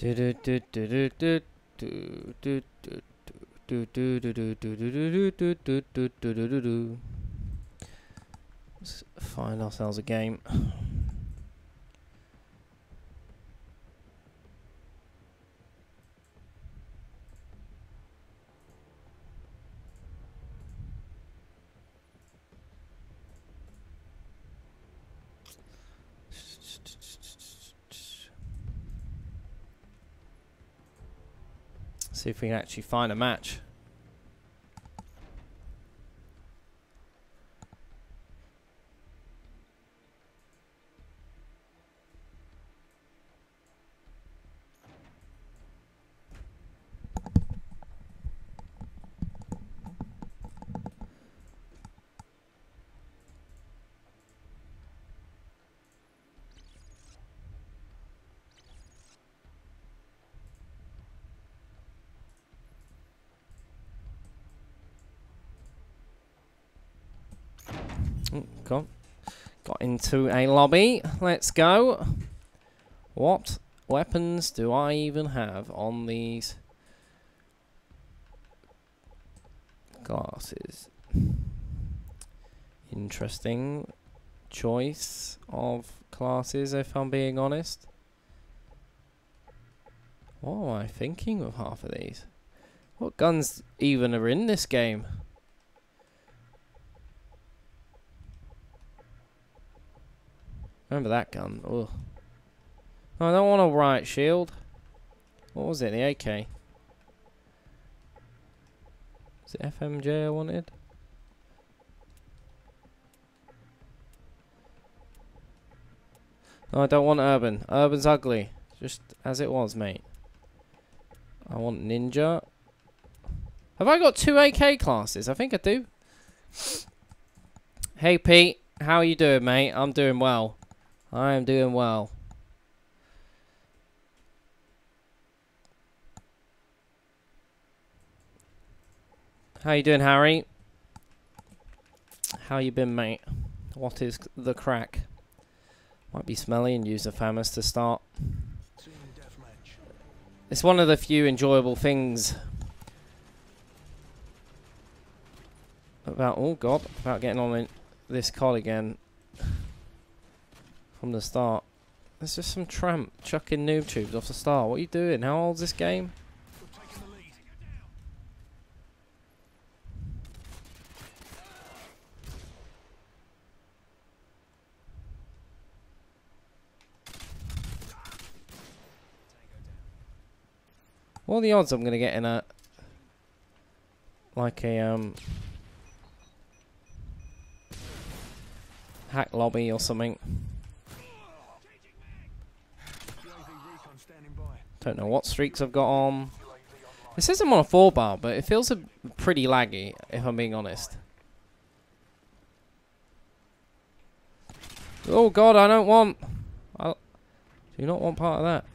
Let's find ourselves a game. See if we can actually find a match. Got into a lobby. Let's go. What weapons do I even have on these glasses? Interesting choice of classes, if I'm being honest. What am I thinking with half of these? What guns even are in this game? Remember that gun? Ugh. No, I don't want a riot shield. What was it? The AK? Was it FMJ I wanted? No, I don't want urban. Urban's ugly. Just as it was, mate. I want ninja. Have I got 2 AK classes? I think I do. Hey, Pete. How you doing, mate? I'm doing well. I am doing well. How you doing, Harry? How you been, mate? What is the crack? Might be smelly and use the FAMAS to start. It's one of the few enjoyable things about, oh god, about getting on in this COD again. From the start. There's just some tramp chucking noob tubes off the start. What are you doing? How old's this game? What are the odds I'm going to get in a... like a, hack lobby or something? Don't know what streaks I've got on. It says I'm on a 4-bar, but it feels pretty laggy, if I'm being honest. Oh god, I don't want... do you not want part of that?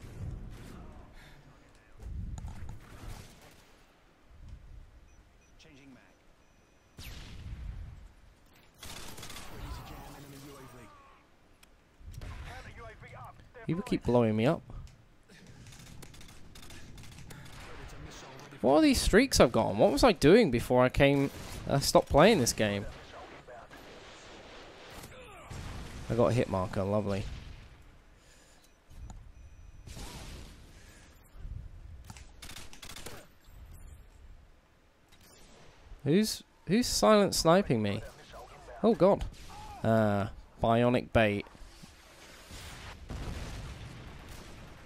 People keep blowing me up. What are these streaks I've got on? What was I doing before I stopped playing this game? I got a hit marker, lovely. Who's silent sniping me? Oh god. Bionic bait.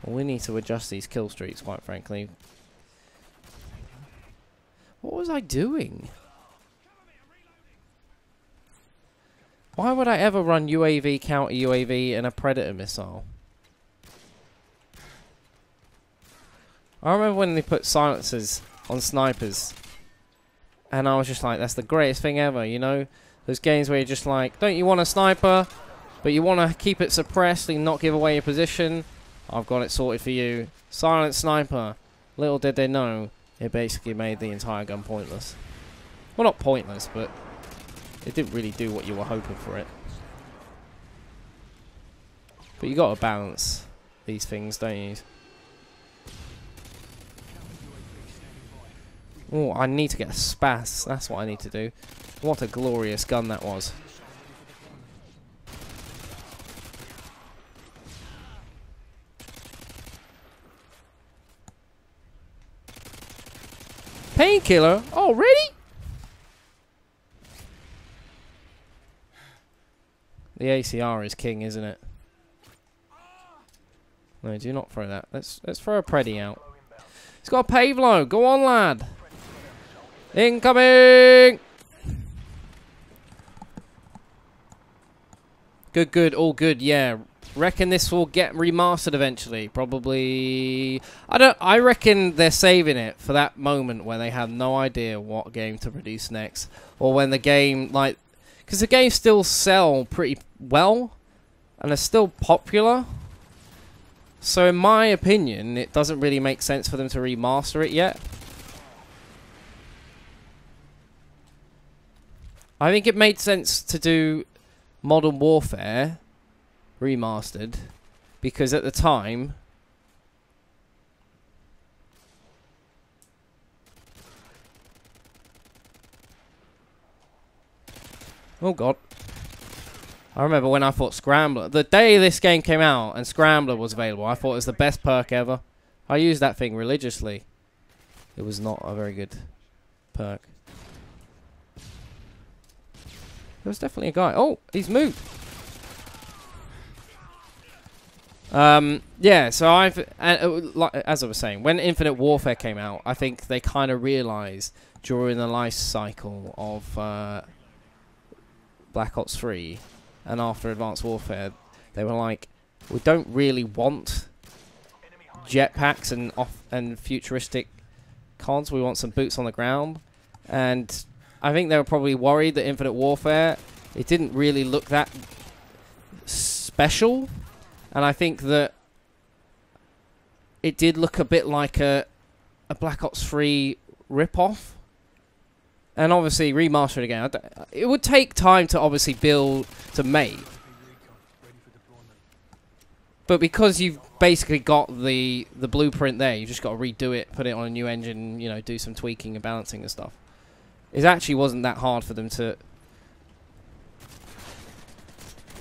Well, we need to adjust these kill streaks, quite frankly. What was I doing? Why would I ever run UAV, counter UAV, and a Predator missile? I remember when they put silencers on snipers. And I was just like, that's the greatest thing ever, you know? Those games where you're just like, don't you want a sniper? But you want to keep it suppressed and not give away your position? I've got it sorted for you. Silent sniper. Little did they know, it basically made the entire gun pointless. Well, not pointless, but it didn't really do what you were hoping for it. But you got to balance these things, don't you? Oh, I need to get a Spas. That's what I need to do. What a glorious gun that was. Painkiller? Already? The ACR is king, isn't it? No, do not throw that. Let's throw a Preddy out. He's got a Pavlo. Go on, lad. Incoming! Good, good, all good, yeah. Reckon this will get remastered eventually. Probably... I reckon they're saving it for that moment where they have no idea what game to produce next. Or when the game, like... Because the games still sell pretty well. And they're still popular. So in my opinion, it doesn't really make sense for them to remaster it yet. I think it made sense to do Modern Warfare remastered, because at the time oh god, I remember when I thought Scrambler, the day this game came out and Scrambler was available, I thought it was the best perk ever. I used that thing religiously. It was not a very good perk. There was definitely a guy. Oh, he's moved. Yeah, so like, as I was saying, when Infinite Warfare came out, I think they kind of realized during the life cycle of Black Ops 3 and after Advanced Warfare, they were like, we don't really want jetpacks and futuristic cons. We want some boots on the ground. And I think they were probably worried that Infinite Warfare, it didn't really look that special. And I think that it did look a bit like a Black Ops 3 ripoff. And obviously remaster it again. It would take time to obviously build, to make. But because you've basically got the blueprint there, you've just got to redo it, put it on a new engine, you know, do some tweaking and balancing and stuff. It actually wasn't that hard for them to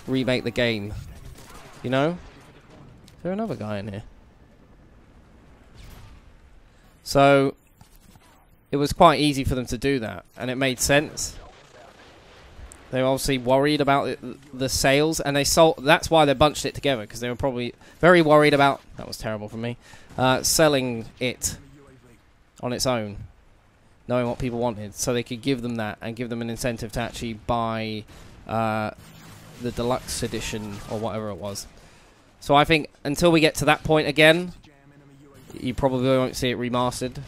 remake the game, you know? Is there another guy in here? So it was quite easy for them to do that, and it made sense. They were obviously worried about the sales, and they sold. That's why they bunched it together, because they were probably very worried about. That was terrible from me. Selling it on its own, knowing what people wanted, so they could give them that and give them an incentive to actually buy the deluxe edition or whatever it was. So I think until we get to that point again, you probably won't see it remastered.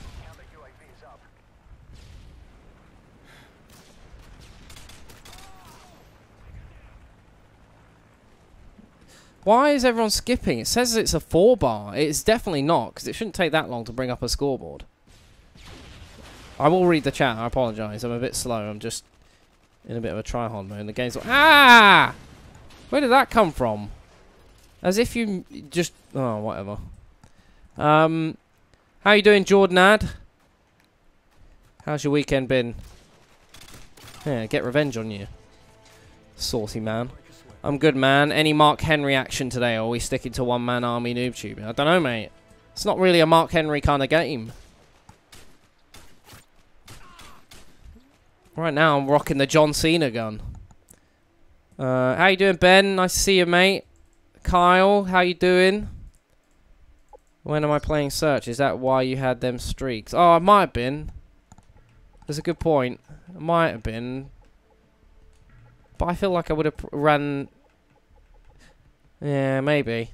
Why is everyone skipping? It says it's a 4-bar. It's definitely not, because it shouldn't take that long to bring up a scoreboard. I will read the chat. I apologise. I'm a bit slow. I'm just in a bit of a try-hard mode. The game's like, ah! Where did that come from? As if you just... Oh, whatever. How you doing, Jordan Ad? How's your weekend been? Yeah, get revenge on you. Saucy man. I'm good, man. Any Mark Henry action today, or are we sticking to one-man army noob tubing? I don't know, mate. It's not really a Mark Henry kind of game. Right now, I'm rocking the John Cena gun. How you doing, Ben? Nice to see you, mate. Kyle, how you doing? When am I playing Search? Is that why you had them streaks? Oh, it might have been. That's a good point. It might have been. But I feel like I would have ran... Yeah, maybe.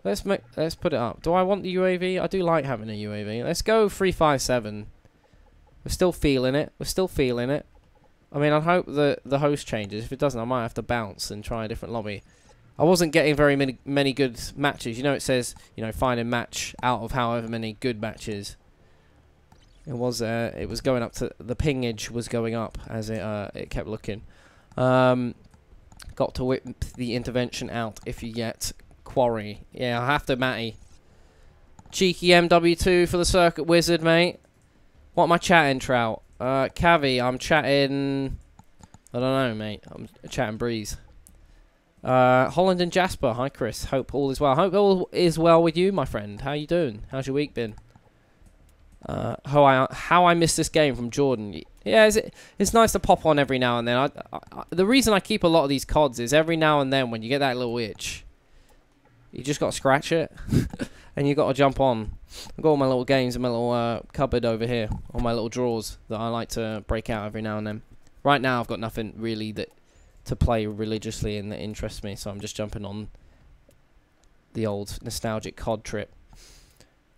Let's put it up. Do I want the UAV? I do like having a UAV. Let's go 357. We're still feeling it. We're still feeling it. I mean, I hope that the host changes. If it doesn't, I might have to bounce and try a different lobby. I wasn't getting very many good matches. You know, it says, you know, find a match out of however many good matches. It was going up to... The pingage was going up as it kept looking. Got to whip the intervention out if you get quarry. Yeah, I have to, Matty. Cheeky MW2 for the Circuit Wizard, mate. What am I chatting, Trout? Cavi, I'm chatting... I don't know, mate. I'm chatting Breeze. Holland and Jasper. Hi, Chris. Hope all is well. Hope all is well with you, my friend. How you doing? How's your week been? How I missed this game from Jordan. Yeah, it's nice to pop on every now and then. The reason I keep a lot of these CODs is every now and then when you get that little itch, you just got to scratch it, and you got to jump on. I've got all my little games in my little cupboard over here, all my little drawers that I like to break out every now and then. Right now, I've got nothing really to play religiously and that interests me, so I'm just jumping on the old nostalgic COD trip.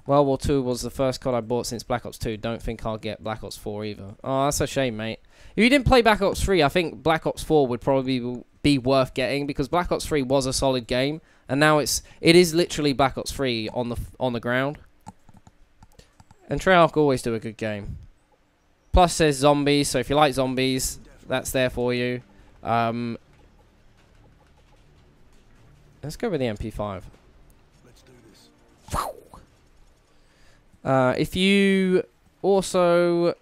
World War II was the first COD I bought since Black Ops 2. Don't think I'll get Black Ops 4 either. Oh, that's a shame, mate. If you didn't play Black Ops 3, I think Black Ops 4 would probably be worth getting, because Black Ops 3 was a solid game, and now it is literally Black Ops 3 on the ground. And Treyarch always do a good game. Plus, there's zombies, so if you like zombies, that's there for you. Let's go with the MP5. Let's do this. If you also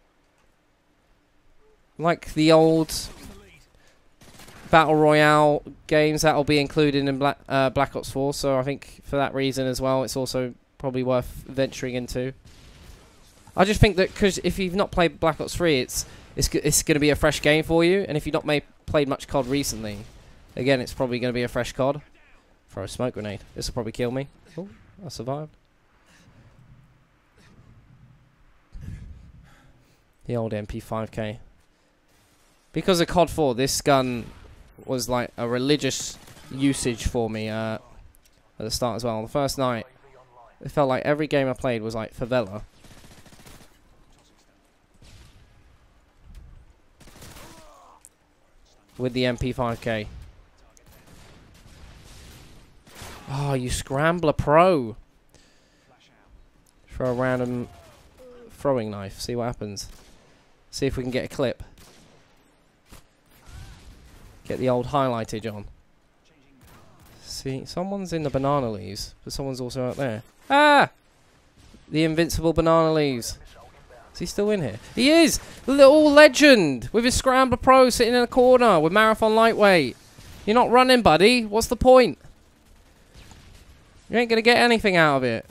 like the old Battle Royale games, that'll be included in Black Ops 4, so I think for that reason as well, it's also probably worth venturing into. I just think that because if you've not played Black Ops 3, it's going to be a fresh game for you, and if you've not played much COD recently, again, it's probably going to be a fresh COD. Throw a smoke grenade. This will probably kill me. Oh, I survived. The old MP5K. Because of COD 4, this gun was like a religious usage for me at the start as well. The first night, it felt like every game I played was like Favela. With the MP5K. Oh, you Scrambler Pro. Throw a random throwing knife. See what happens. See if we can get a clip. Get the old highlightage on. See, someone's in the banana leaves, but someone's also out there. Ah! The invincible banana leaves. Is he still in here? He is! The little legend! With his Scrambler Pro sitting in a corner with Marathon Lightweight. You're not running, buddy. What's the point? You ain't going to get anything out of it.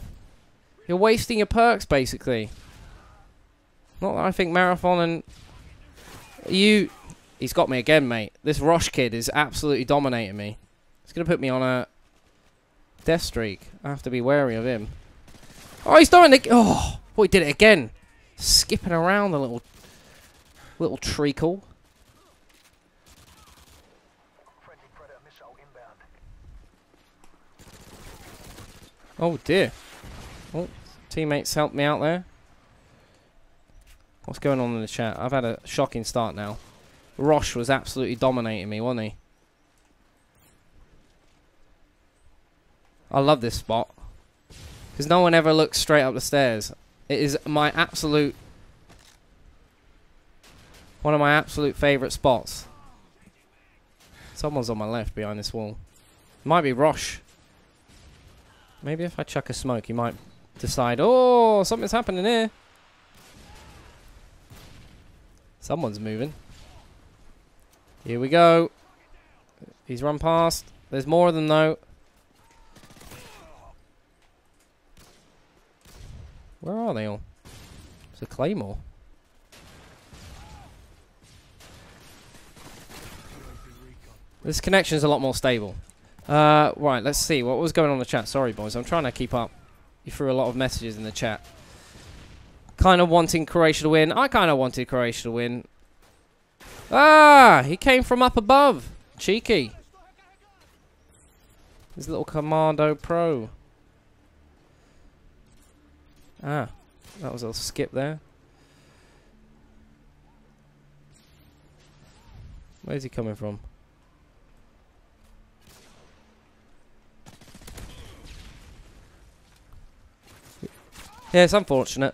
You're wasting your perks, basically. Not that I think Marathon and... He's got me again, mate. This Roche kid is absolutely dominating me. He's going to put me on a death streak. I have to be wary of him. Oh, he's doing it! Oh, boy, he did it again. Skipping around the little treacle. Oh dear. Oh, teammates helped me out there. What's going on in the chat? I've had a shocking start now. Roche was absolutely dominating me, wasn't he? I love this spot. Because no one ever looks straight up the stairs. It is my absolute... one of my absolute favourite spots. Someone's on my left behind this wall. Might be Roche. Maybe if I chuck a smoke, he might decide, oh, something's happening here. Someone's moving. Here we go. He's run past. There's more of them, though. Where are they all? It's a claymore. This connection's a lot more stable. Right, let's see. What was going on in the chat? Sorry, boys. I'm trying to keep up. You threw a lot of messages in the chat. Kind of wanting Croatia to win. I kind of wanted Croatia to win. Ah! He came from up above. Cheeky. His little Commando Pro. Ah. That was a skip there. Where's he coming from? Yeah, it's unfortunate.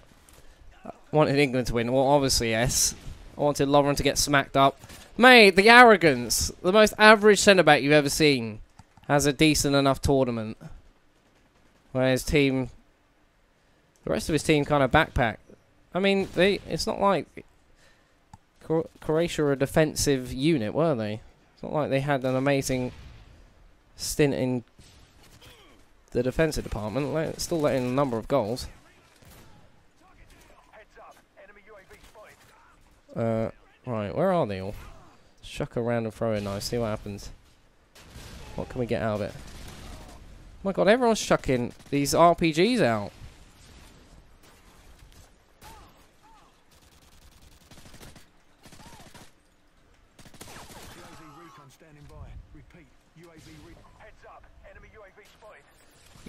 I wanted England to win. Well, obviously, yes. I wanted Lovren to get smacked up. Mate, the arrogance. The most average centre-back you've ever seen has a decent enough tournament. Where his team... the rest of his team kind of backpack. I mean, it's not like Croatia were a defensive unit, were they? It's not like they had an amazing stint in the defensive department. Still letting a number of goals. Right, where are they all? Chuck a random throw in, nice. See what happens. What can we get out of it? Oh my god, everyone's chucking these RPGs out.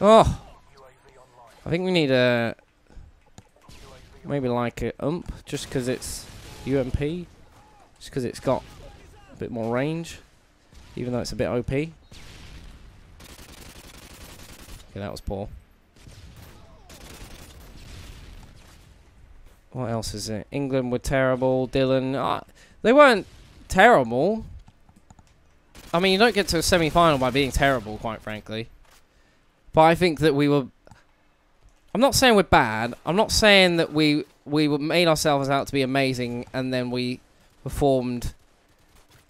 Oh, I think we need a maybe like a just because it's UMP, just because it's got a bit more range, even though it's a bit OP. Okay, that was poor. What else is it? England were terrible. Dylan, they weren't terrible. I mean, you don't get to a semi-final by being terrible, quite frankly. But I think that we were... I'm not saying we're bad. I'm not saying that we made ourselves out to be amazing and then we performed...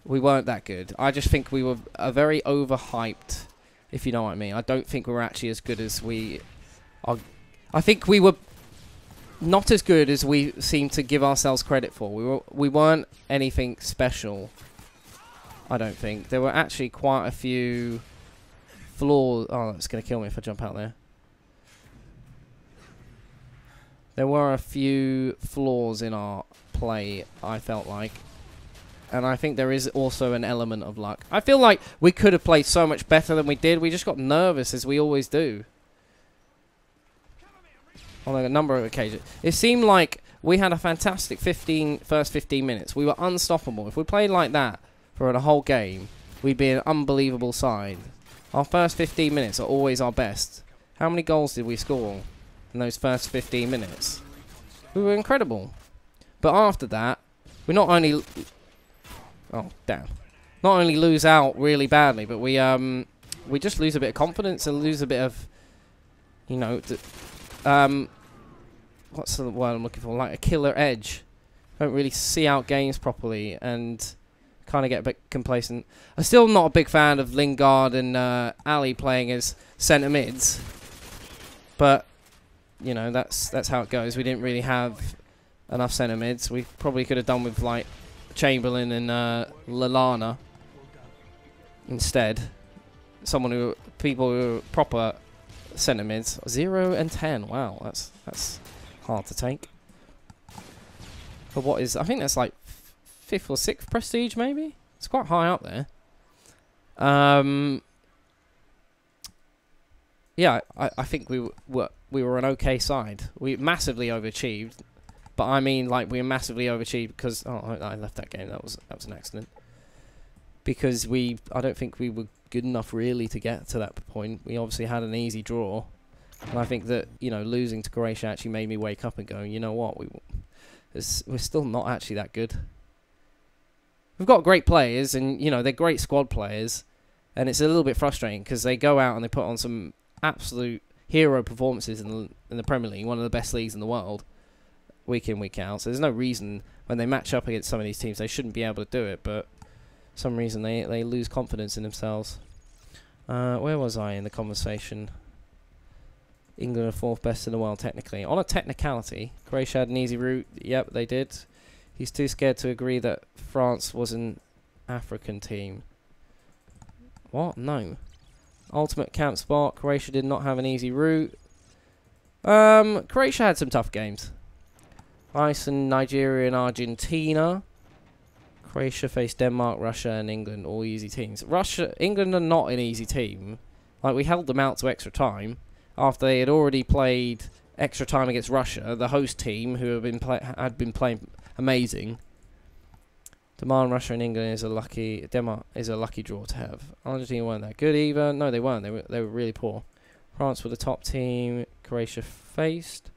We weren't that good. I just think we were a very overhyped, if you know what I mean. I don't think we were actually as good as we are. I think we were not as good as we seem to give ourselves credit for. We weren't anything special. I don't think. There were actually quite a few... flaws. Oh, that's going to kill me if I jump out there. There were a few flaws in our play, I felt like. And I think there is also an element of luck. I feel like we could have played so much better than we did. We just got nervous, as we always do. On a number of occasions. It seemed like we had a fantastic first 15 minutes. We were unstoppable. If we played like that for the whole game, we'd be an unbelievable side. Our first 15 minutes are always our best. How many goals did we score in those first 15 minutes? We were incredible. But after that, we not only... Oh, damn. Not only lose out really badly, but we just lose a bit of confidence and lose a bit of... You know... what's the word I'm looking for? Like a killer edge. Don't really see out games properly and... kind of get a bit complacent. I'm still not a big fan of Lingard and Ali playing as centre mids, but you know that's how it goes. We didn't really have enough centre mids. We probably could have done with like Chamberlain and Lallana instead. People who are proper centre mids. 0 and 10. Wow, that's hard to take. For what is, I think that's like 5th or 6th prestige, maybe? It's quite high up there. Yeah, I think we were an okay side. We massively overachieved, but I mean, like, we massively overachieved because... Oh, I left that game. That was an accident. Because I don't think we were good enough, really, to get to that point. We obviously had an easy draw. And I think that, you know, losing to Croatia actually made me wake up and go, you know what? We're still not actually that good. We've got great players, and you know they're great squad players, and it's a little bit frustrating because they go out and they put on some absolute hero performances in the Premier League, one of the best leagues in the world, week in, week out. So there's no reason when they match up against some of these teams they shouldn't be able to do it, but for some reason they lose confidence in themselves. Where was I in the conversation? England are 4th best in the world technically. On a technicality, Croatia had an easy route. Yep, they did. He's too scared to agree that France was an African team. What? No. Ultimate camp spot. Croatia did not have an easy route. Croatia had some tough games. Iceland, Nigeria, and Argentina. Croatia faced Denmark, Russia, and England. All easy teams. England are not an easy team. Like, we held them out to extra time after they had already played extra time against Russia, the host team, who had been playing amazing. Denmark, Russia, and England is Denmark is a lucky draw to have. Argentina weren't that good either. No, they weren't. They were really poor. France were the top team. Croatia faced.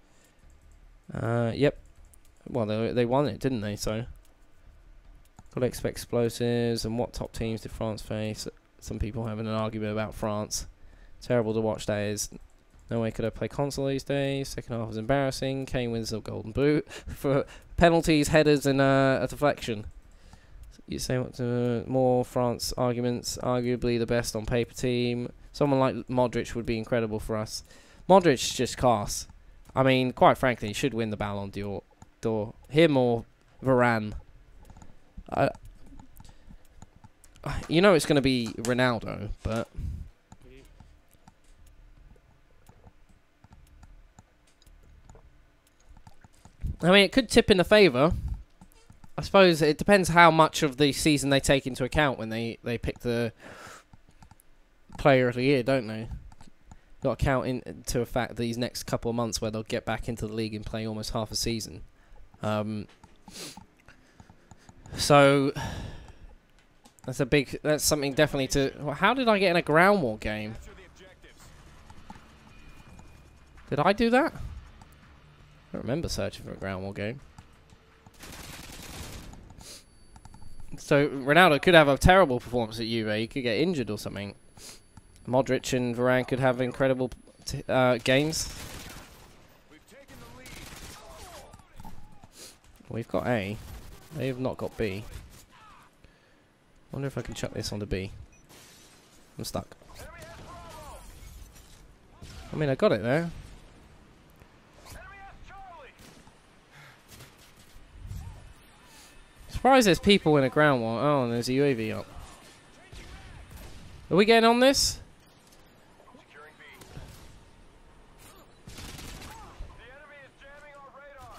Yep. Well, they won it, didn't they? So, got to expect explosives. And what top teams did France face? Some people having an argument about France. Terrible to watch, that is. No way could I play console these days. Second half was embarrassing. Kane wins the golden boot for penalties, headers, and a deflection. You say what? More France arguments. Arguably the best on paper team. Someone like Modric would be incredible for us. Modric's just class. I mean, quite frankly, he should win the Ballon d'Or. Him or Varane. You know it's going to be Ronaldo, but I mean, it could tip in the favour. I suppose it depends how much of the season they take into account when they pick the player of the year, don't they? Got to count into a fact these next couple of months where they'll get back into the league and play almost half a season. So that's something definitely to. Well, how did I get in a ground war game? Did I do that? I don't remember searching for a ground war game. So Ronaldo could have a terrible performance at Juve. He could get injured or something. Modric and Varane could have incredible games. We've got A. They have not got B. Wonder if I can chuck this onto B. I'm stuck. I mean, I got it there. Surprised there's people in a ground war. Oh, and there's a UAV up. Are we getting on this?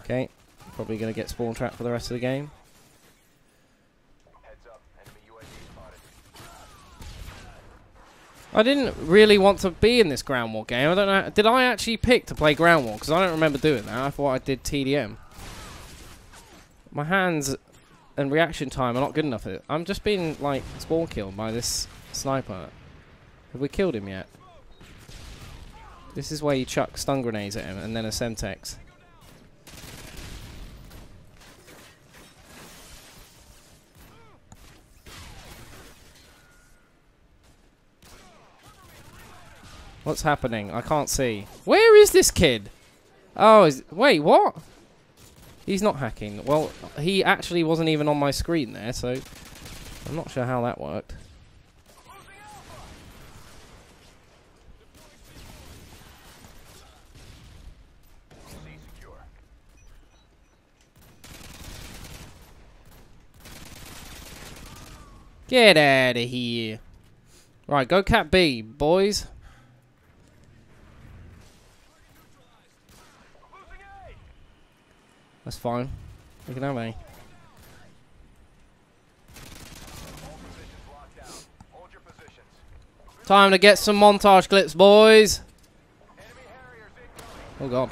Okay, probably going to get spawn trapped for the rest of the game. I didn't really want to be in this ground war game. I don't know. Did I actually pick to play ground war? Because I don't remember doing that. I thought I did TDM. My hands and reaction time are not good enough. I'm just being like spawn killed by this sniper. Have we killed him yet? This is where you chuck stun grenades at him and then a Semtex. What's happening? I can't see. Where is this kid? Oh, wait, what? He's not hacking. Well, he actually wasn't even on my screen there, so I'm not sure how that worked. Get out of here. Right, go Cat B, boys. That's fine. We can have A. Time to get some montage clips, boys. Oh god.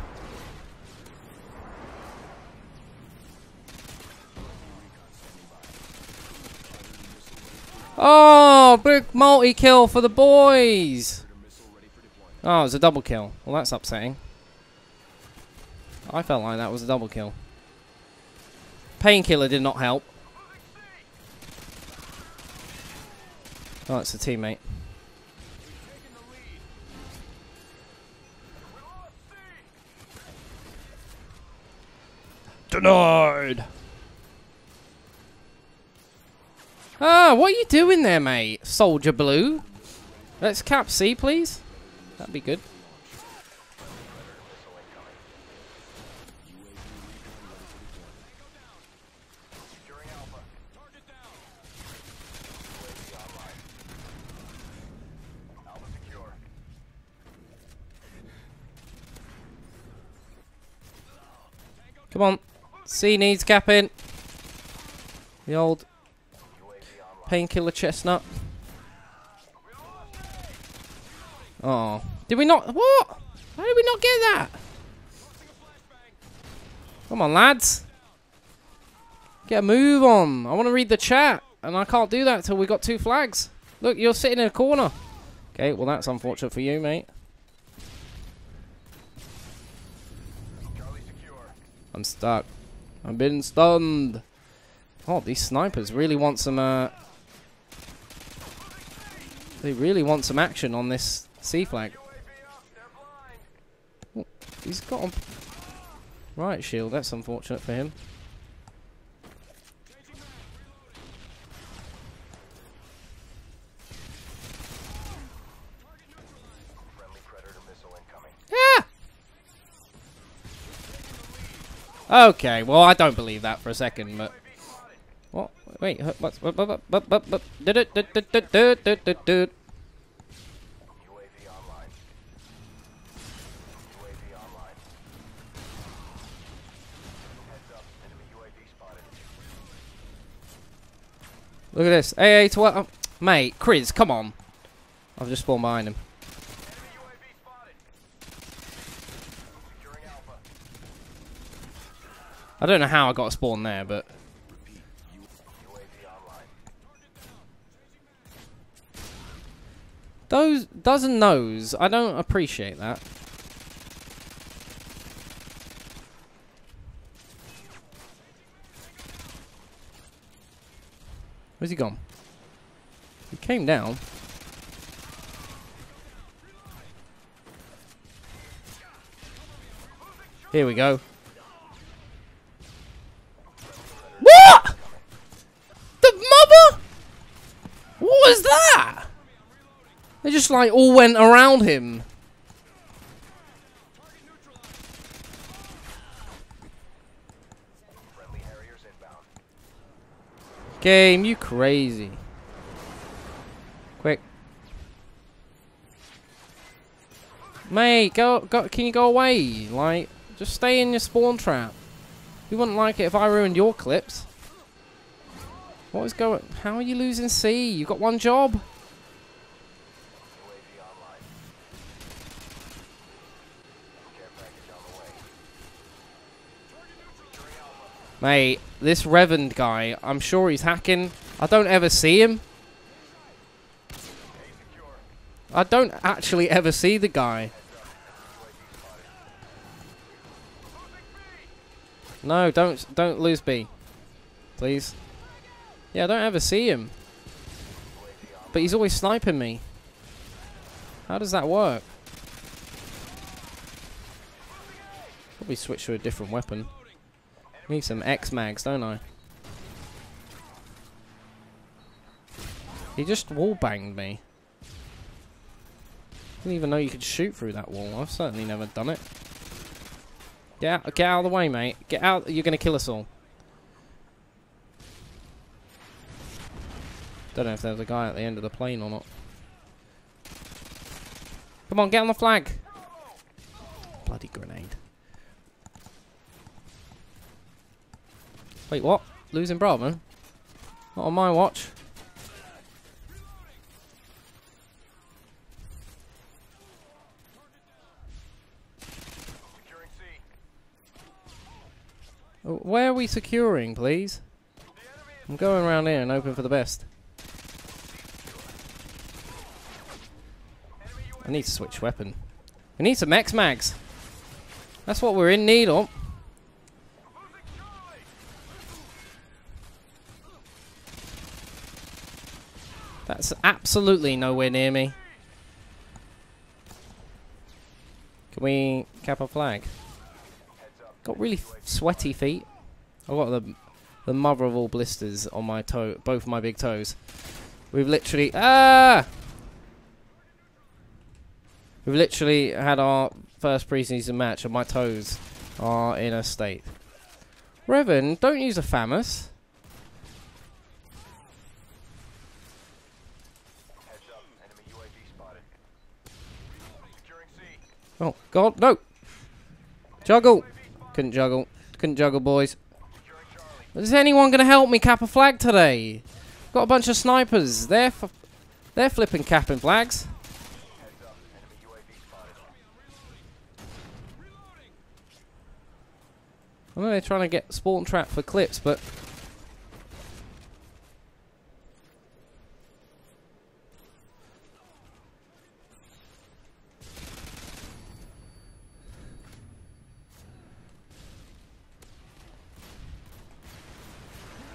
Oh, big multi-kill for the boys. Oh, it was a double kill. Well, that's upsetting. I felt like that was a double kill. Painkiller did not help. Oh, it's a teammate. Denied. Ah, what are you doing there, mate? Soldier Blue. Let's cap C, please. That'd be good. Come on. C needs capping. The old painkiller chestnut. Oh. Did we not? What? How did we not get that? Come on, lads. Get a move on. I want to read the chat. And I can't do that until we got 2 flags. Look, you're sitting in a corner. Okay, well, that's unfortunate for you, mate. I'm stuck. I've been stunned. Oh, these snipers really want some, they really want some action on this C flag. He's got a right shield. That's unfortunate for him. Okay, well, I don't believe that for a second, but... What? Wait, what's... Look at this. AA 12. Mate, Chris, come on. I've just spawned behind him. I don't know how I got a spawn there, but... Those dozen no's, I don't appreciate that. Where's he gone? He came down. Here we go. What? The mother? What was that? They just like all went around him. Game, you crazy. Quick. Mate, go, can you go away? Like, just stay in your spawn trap. You wouldn't like it if I ruined your clips. What is going... How are you losing C? You got one job? Mate, this Reverend guy, I'm sure he's hacking. I don't ever see him. I don't actually ever see the guy. No, don't lose B. Please. Yeah, I don't ever see him. But he's always sniping me. How does that work? Probably switch to a different weapon. Need some X-Mags, don't I? He just wall-banged me. Didn't even know you could shoot through that wall. I've certainly never done it. Get out of the way, mate. Get out. You're going to kill us all. Don't know if there's a guy at the end of the plane or not. Come on, get on the flag. Bloody grenade. Wait, what? Losing Bravo? Not on my watch. Where are we securing, please? I'm going around here and hoping for the best. I need to switch weapon. We need some X-Mags. That's what we're in need of. That's absolutely nowhere near me. Can we cap a flag? Got really sweaty feet. I've got the mother of all blisters on my toe, both my big toes. We've literally We've literally had our first preseason match and my toes are in a state. Revan, don't use a FAMAS. Oh, God, no! Juggle! Couldn't juggle. Couldn't juggle, boys. Is anyone going to help me cap a flag today? Got a bunch of snipers. They're flipping capping flags. I know they're trying to get spawn trap for clips, but...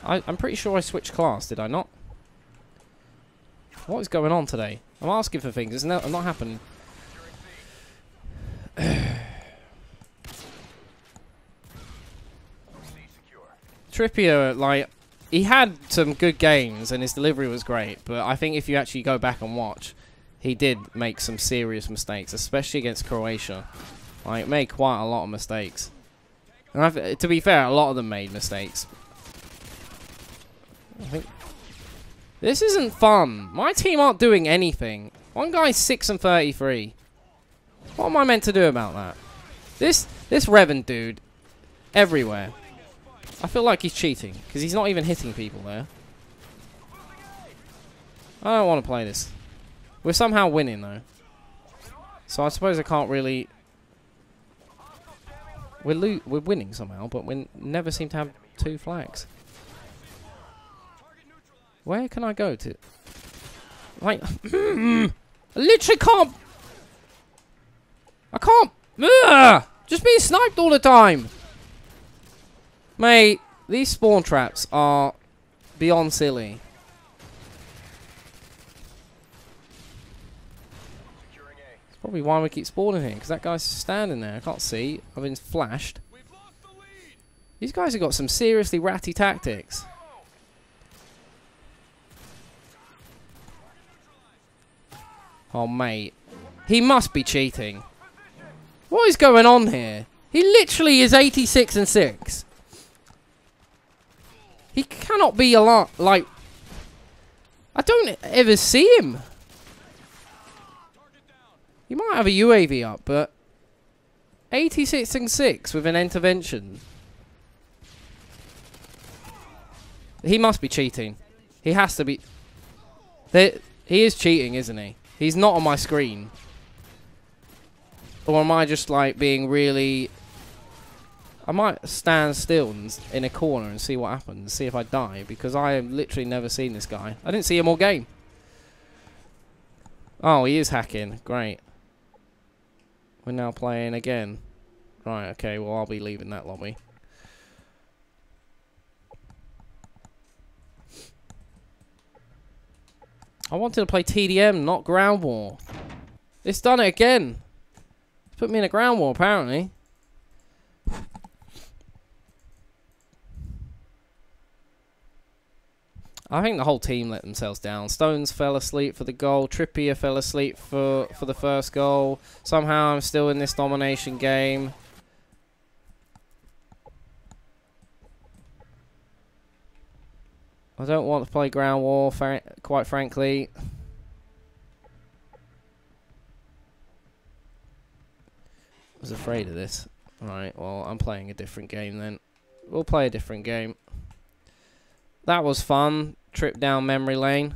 I'm pretty sure I switched class, did I not? What is going on today? I'm asking for things, it's not happening. Trippier, like, he had some good games and his delivery was great, but I think if you actually go back and watch, he did make some serious mistakes, especially against Croatia. Like, made quite a lot of mistakes. And to be fair, a lot of them made mistakes. I think this isn't fun. My team aren't doing anything. One guy's 6 and 33. What am I meant to do about that? This Revan dude, everywhere. I feel like he's cheating because he's not even hitting people there. I don't want to play this. We're somehow winning though, so I suppose I can't really. We're winning somehow, but we never seem to have 2 flags. Where can I go to? Like, I literally can't. I can't. Just being sniped all the time. Mate, these spawn traps are beyond silly. It's probably why we keep spawning here, because that guy's standing there. I can't see. I've been flashed. These guys have got some seriously ratty tactics. Oh, mate. He must be cheating. What is going on here? He literally is 86 and 6. He cannot be a lot, like... I don't ever see him. He might have a UAV up, but... 86 and 6 with an intervention. He must be cheating. He has to be... He is cheating, isn't he? He's not on my screen. Or am I just, like, being really... I might stand still in a corner and see what happens, see if I die, because I have literally never seen this guy. I didn't see him all game. Oh, he is hacking. Great. We're now playing again. Right, okay, well, I'll be leaving that lobby. I wanted to play TDM, not Ground War. It's done it again. It's put me in a Ground War, apparently. I think the whole team let themselves down. Stones fell asleep for the goal. Trippier fell asleep for the first goal. Somehow I'm still in this domination game. I don't want to play Ground War, quite frankly. I was afraid of this. Right, well, I'm playing a different game then. We'll play a different game. That was fun. Trip down memory lane.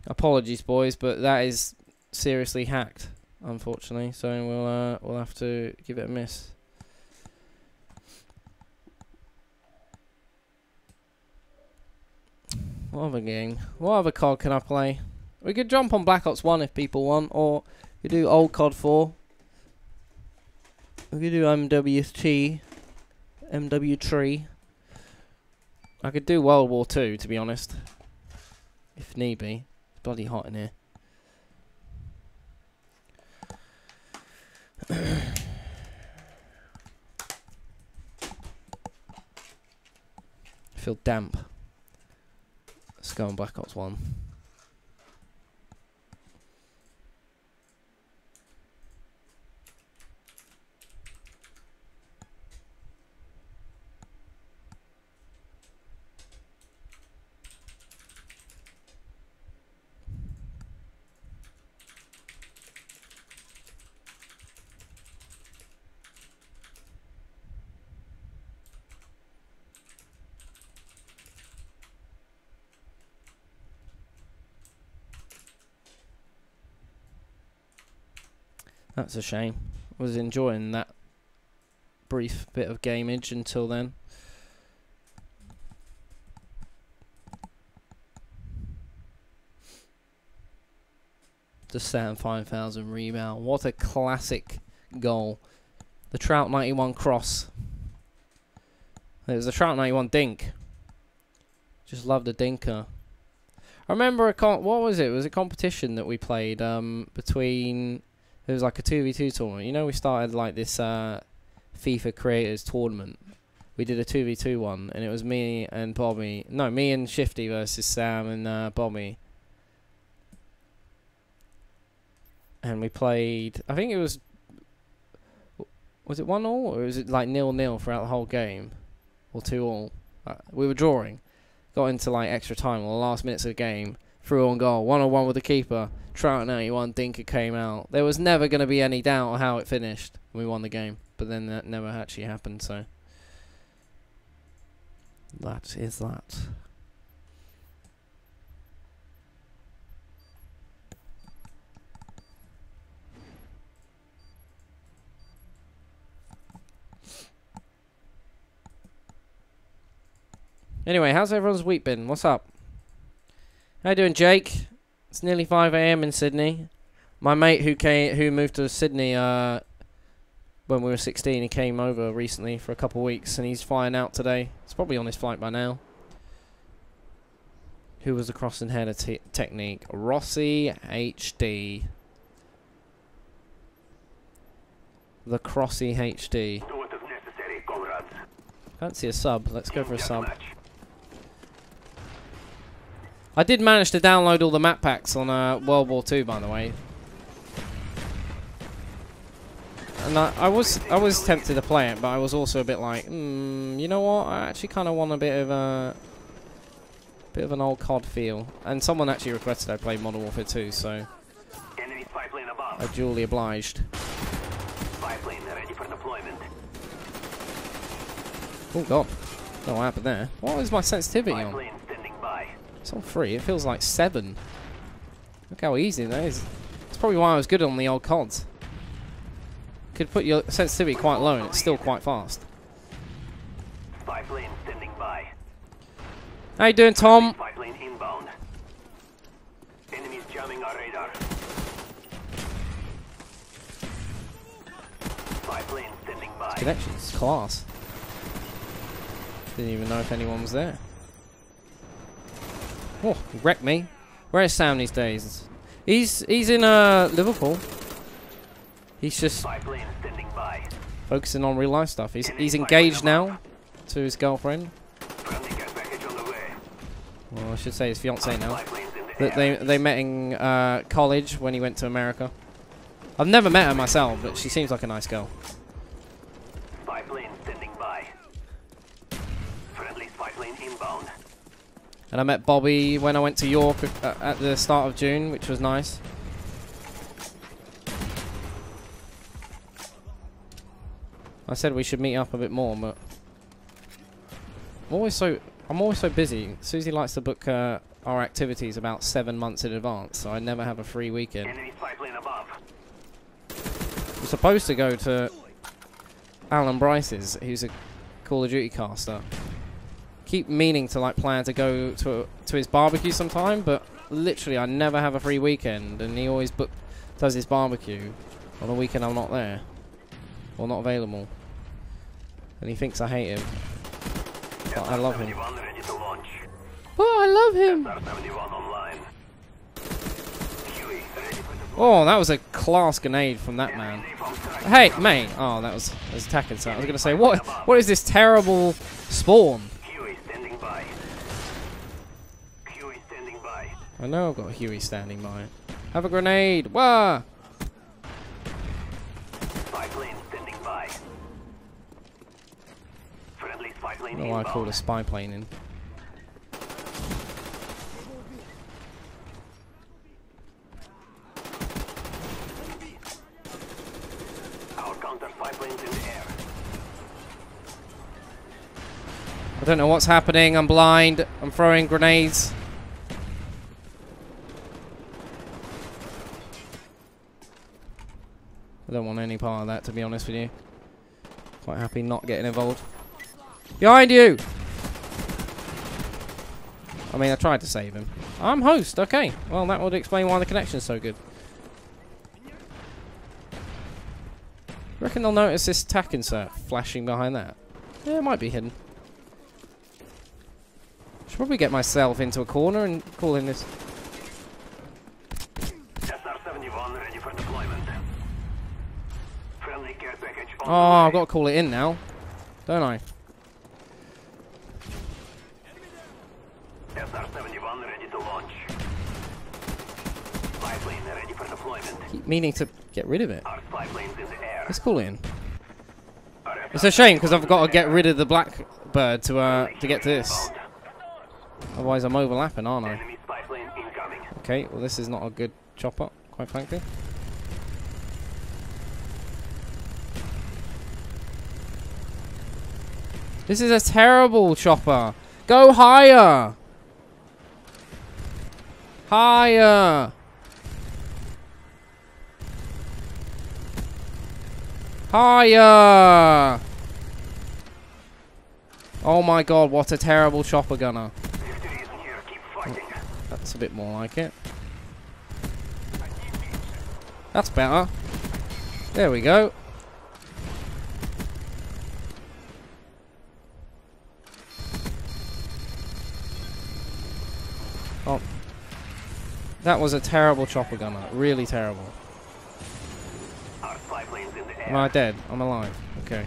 Apologies, boys, but that is seriously hacked, unfortunately. So we'll have to give it a miss. What other game? What other COD can I play? We could jump on Black Ops 1 if people want, or we do old COD 4. We could do MW2, MW3. I could do World War 2, to be honest, if need be. It's bloody hot in here. I feel damp. Let's go on Black Ops 1. That's a shame. I was enjoying that brief bit of gameage until then. The Sam 5000 rebound. What a classic goal. The Trout 91 cross. It was the Trout 91 dink. Just loved a dinker. I remember what was it? It was a competition that we played between It was like a 2v2 tournament. You know, we started like this FIFA Creators Tournament. We did a 2v2 one, and it was me and Bobby. No, me and Shifty versus Sam and Bobby. And we played, I think it was it 1-1 or was it like 0-0 throughout the whole game? Or 2-2? We were drawing. Got into like extra time, or the last minutes of the game. Threw on goal, 1-1 with the keeper. Trout 91, Dinker came out. There was never going to be any doubt how it finished. We won the game, but then that never actually happened, so. That is that. Anyway, how's everyone's week been? What's up? How you doing, Jake? It's nearly 5 AM in Sydney. My mate who moved to Sydney when we were 16, he came over recently for a couple of weeks, and he's flying out today. He's probably on his flight by now. Who was the crossing header technique? Rossi HD. The Crossy HD. Fancy a sub. Let's go for a sub. I did manage to download all the map packs on World War II, by the way. And I was tempted to play it, but I was also a bit like, you know what? I actually kind of want a bit of an old COD feel. And someone actually requested I play Modern Warfare 2, so I duly obliged. Oh god, no, what happened there? What is my sensitivity on? It's on 3. It feels like 7. Look how easy that is. It's probably why I was good on the old CODs. Could put your sensitivity quite low and it's still quite fast. How you doing, Tom? This connection's class. Didn't even know if anyone was there. Oh, he wrecked me. Where is Sam these days? He's in Liverpool. He's just focusing on real life stuff. He's engaged now to his girlfriend. Well, I should say his fiance now. They met in college when he went to America. I've never met her myself, but she seems like a nice girl. And I met Bobby when I went to York at the start of June, which was nice. I said we should meet up a bit more, but I'm always so busy. Susie likes to book our activities about 7 months in advance, so I never have a free weekend. We're supposed to go to Alan Bryce's, who's a Call of Duty caster. Keep meaning to like plan to go to his barbecue sometime, but literally I never have a free weekend, and he always does his barbecue on a weekend I'm not there or not available, and he thinks I hate him, but I love him. Oh, I love him. Oh, that was a class grenade from that man. Hey, mate. Oh, that was attacking. So I was gonna say, what is this terrible spawn? I know I've got Huey standing by. Have a grenade! Wah! I don't know why I called a spy plane in. I don't know what's happening. I'm blind. I'm throwing grenades. I don't want any part of that, to be honest with you. Quite happy not getting involved. Behind you! I mean, I tried to save him. I'm host, okay. Well, that would explain why the connection's so good. Reckon they'll notice this tack insert flashing behind that? Yeah, it might be hidden. Should probably get myself into a corner and call in this. SR-71 ready for deployment. Oh, I've got to call it in now, don't I? SR-71 ready to launch. Spy plane ready for deployment. Keep meaning to get rid of it. Our spy planes in the air. Let's call it in. It's a shame because I've got to get rid of the Blackbird to get to this. Otherwise, I'm overlapping, aren't I? Enemy spy plane incoming. Okay, well, this is not a good chopper, quite frankly. This is a terrible chopper. Go higher! Higher! Higher! Oh my god, what a terrible chopper gunner. Victory is here. Keep fighting. That's a bit more like it. That's better. There we go. Oh. That was a terrible chopper gunner. Really terrible. Our spy planes in the air. Am I dead? I'm alive. Okay.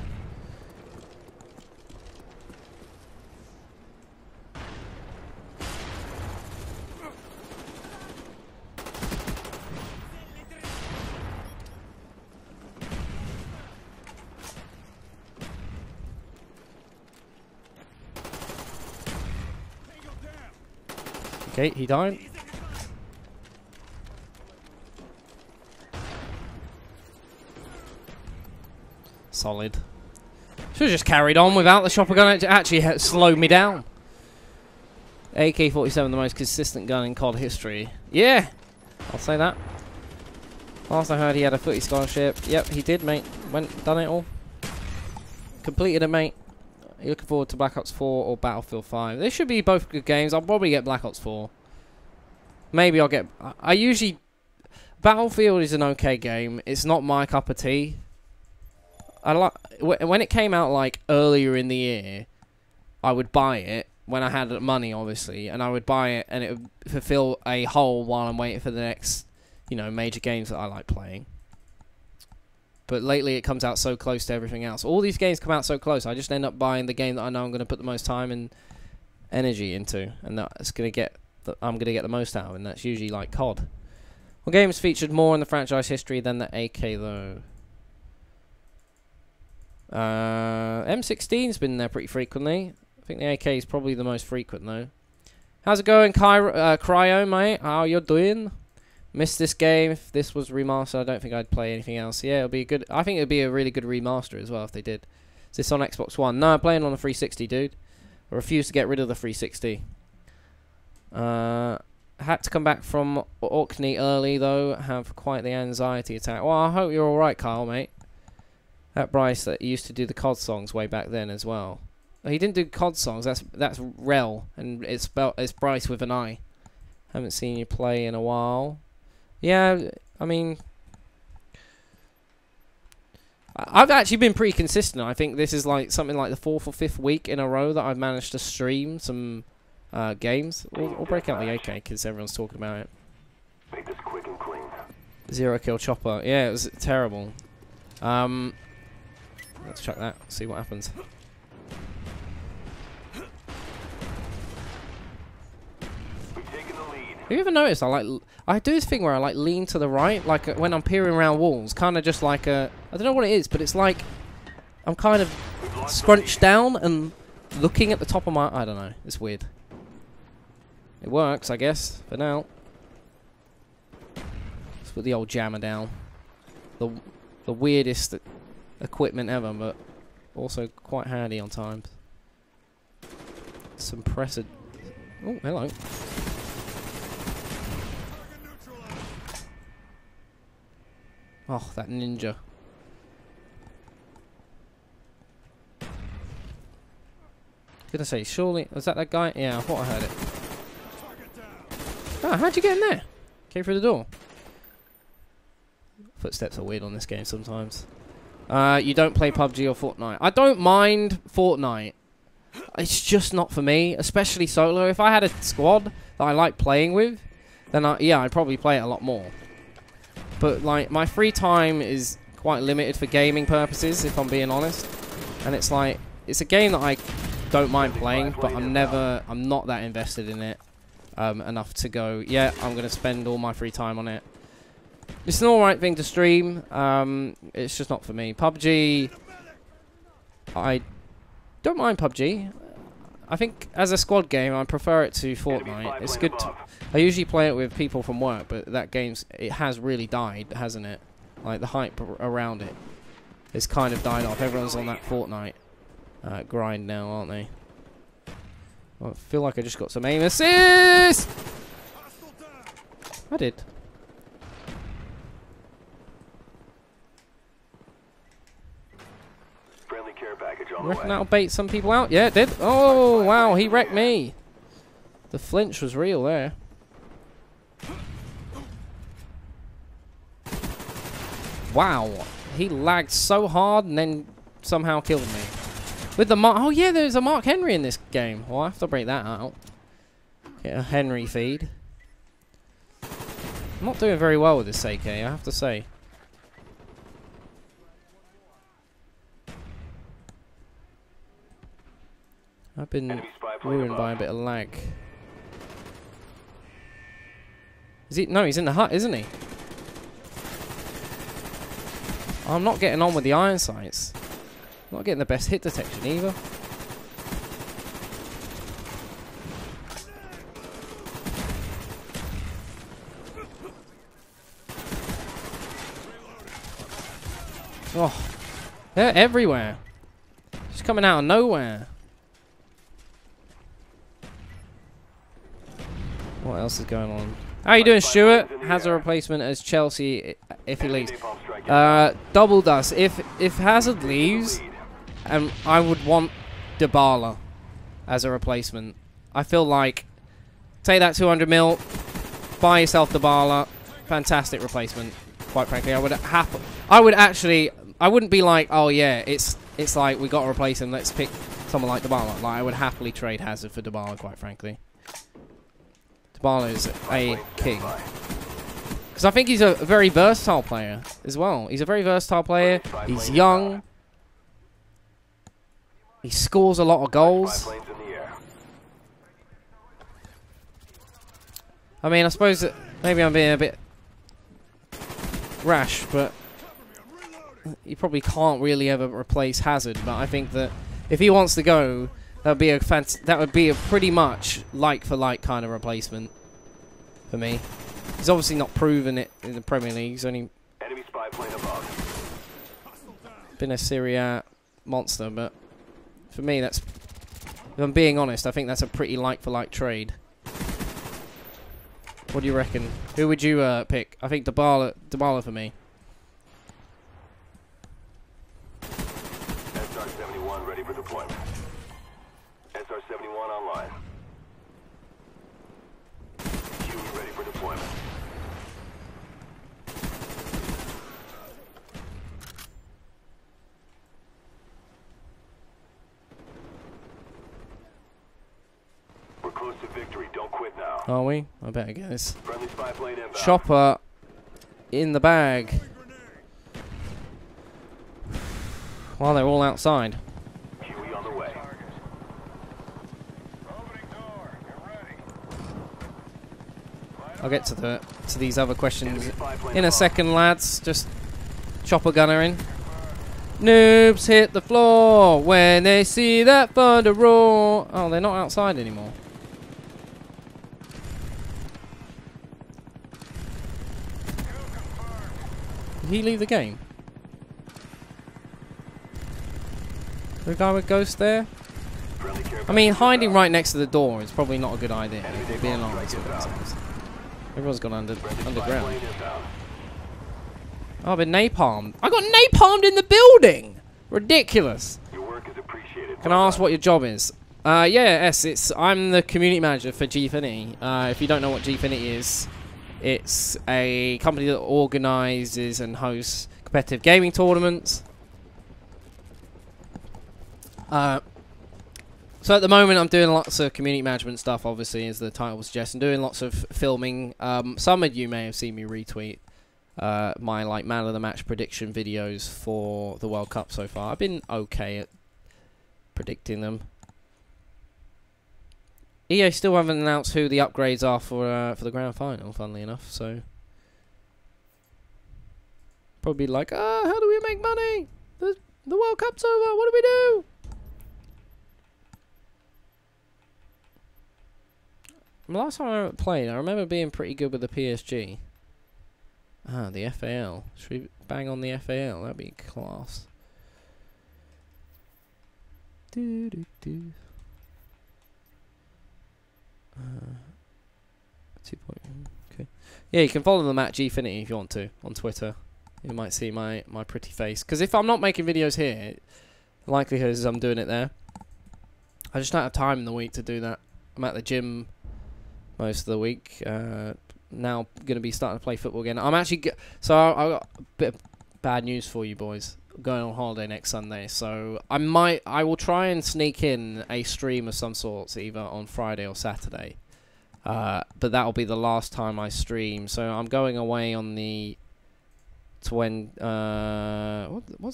Okay, he died. Solid. Should have just carried on without the chopper gun. It actually slowed me down. AK-47, the most consistent gun in COD history. Yeah, I'll say that. Last I heard, he had a footy scholarship. Yep, he did, mate. Done it all. Completed it, mate. You looking forward to Black Ops 4 or Battlefield 5? They should be both good games. I'll probably get Black Ops 4. Maybe I'll get... I usually... Battlefield is an okay game. It's not my cup of tea. When it came out, like, earlier in the year, I would buy it. When I had money, obviously. And I would buy it, and it would fulfill a hole while I'm waiting for the next, you know, major games that I like playing. But lately it comes out so close to everything else. All these games come out so close, I just end up buying the game that I know I'm going to put the most time and energy into. And that's going to get... I'm going to get the most out of, and that's usually like COD. Well, games featured more in the franchise history than the AK, though. M16's been there pretty frequently. I think the AK is probably the most frequent, though. How's it going, Cryo, mate? How you doing? Missed this game. If this was remastered, I don't think I'd play anything else. Yeah, it'll be a good... I think it'd be a really good remaster as well if they did. Is this on Xbox One? No, I'm playing on the 360, dude. I refuse to get rid of the 360. Had to come back from Orkney early, though. Have quite the anxiety attack. Well, I hope you're alright, Kyle, mate. That Bryce that used to do the COD songs way back then as well. He didn't do COD songs. That's Rel, and it's Bryce with an I. Haven't seen you play in a while. Yeah, I mean, I've actually been pretty consistent. I think this is like something like the 4th or 5th week in a row that I've managed to stream some games. We'll break out the AK because everyone's talking about it. Make this quick and clean. 0 kill chopper. Yeah, it was terrible. Let's check that. See what happens. Have you ever noticed I do this thing where I like lean to the right, like when I'm peering around walls, kind of just like I don't know what it is, but it's like I'm kind of scrunched down and looking at the top of my... I don't know. It's weird. It works, I guess, for now. Let's put the old jammer down. The weirdest equipment ever, but also quite handy on times. Suppressor. Oh, hello. Oh, that ninja. Gonna say, surely... Was that guy? Yeah, I thought I heard it. Ah, how'd you get in there? Came through the door. Footsteps are weird on this game sometimes. You don't play PUBG or Fortnite. I don't mind Fortnite. It's just not for me, especially solo. If I had a squad that I like playing with, then yeah, I'd probably play it a lot more. But like my free time is quite limited for gaming purposes, if I'm being honest. And it's like, it's a game that I don't mind playing, but I'm not that invested in it enough to go, yeah, I'm going to spend all my free time on it. It's an alright thing to stream, it's just not for me. PUBG, I don't mind PUBG. I think as a squad game, I prefer it to Fortnite. It's good to, I usually play it with people from work, but that it has really died, hasn't it? Like, the hype around it has kind of died off. Everyone's on that Fortnite grind now, aren't they? Well, I feel like I just got some aim assist! I did. Friendly care package on the Reckon way. that'll bait some people out? Yeah, it did. Oh, wow, he wrecked me. The flinch was real there. Wow, he lagged so hard and then somehow killed me. With the oh yeah, there's a Mark Henry in this game. Well, I have to break that out. Get a Henry feed. I'm not doing very well with this AK, I have to say. I've been ruined by a bit of lag. Is he? No, he's in the hut, isn't he? I'm not getting on with the iron sights. Not getting the best hit detection either. Oh, they're everywhere. Just coming out of nowhere. What else is going on? How you doing, Stuart? Has a replacement as Chelsea if he leaves. Double does. If Hazard leaves, I would want Dybala as a replacement. I feel like take that 200 mil, buy yourself Dybala, fantastic replacement. Quite frankly, I wouldn't be like, oh yeah, it's like we got to replace him. Let's pick someone like Dybala. Like, I would happily trade Hazard for Dybala, quite frankly. Dybala is a king. Because I think he's a very versatile player as well. He's a very versatile player. He's young. He scores a lot of goals. I mean, I suppose that maybe I'm being a bit rash, but you probably can't really ever replace Hazard. But I think that if he wants to go, that would be a pretty much like for like kind of replacement for me. He's obviously not proven it in the Premier League. He's only been a Serie A monster, but for me, that's, if I'm being honest, I think that's a pretty like for like trade. What do you reckon? Who would you pick? I think Dybala for me. SR-71 ready for deployment. SR-71 online. QE ready for deployment. We're close to victory. Don't quit now. Are we? I better get this. Friendly spy plane inbound. Chopper in the bag. While they're all outside. QE on the way. I'll get to these other questions in a second, lads. Just chopper gunner in. Noobs hit the floor when they see that thunder roar. Oh, they're not outside anymore. Did he leave the game? The guy with Ghost there? I mean, hiding right next to the door is probably not a good idea, if we're being honest with ourselves. Everyone's gone underground. Oh, I've been napalmed. I got napalmed in the building! Ridiculous. Your work is appreciated. Can I ask what your job is? I'm the community manager for Gfinity. If you don't know what Gfinity is, it's a company that organises and hosts competitive gaming tournaments. So at the moment I'm doing lots of community management stuff, obviously, as the title suggests, and doing lots of filming. Some of you may have seen me retweet my like man of the match prediction videos for the World Cup so far. I've been okay at predicting them. EA still haven't announced who the upgrades are for the grand final, funnily enough, so probably like, how do we make money? The World Cup's over, what do we do? Last time I played, I remember being pretty good with the PSG. Ah, the FAL. Should we bang on the FAL? That'd be class. Do do do. 2 point. Okay. Yeah, you can follow them at Gfinity if you want to on Twitter. You might see my pretty face. Because if I'm not making videos here, the likelihood is I'm doing it there. I just don't have time in the week to do that. I'm at the gym most of the week. Now going to be starting to play football again. I'm actually so I got a bit of bad news for you boys. I'm going on holiday next Sunday, so I will try and sneak in a stream of some sorts either on Friday or Saturday. But that'll be the last time I stream. So I'm going away on the what's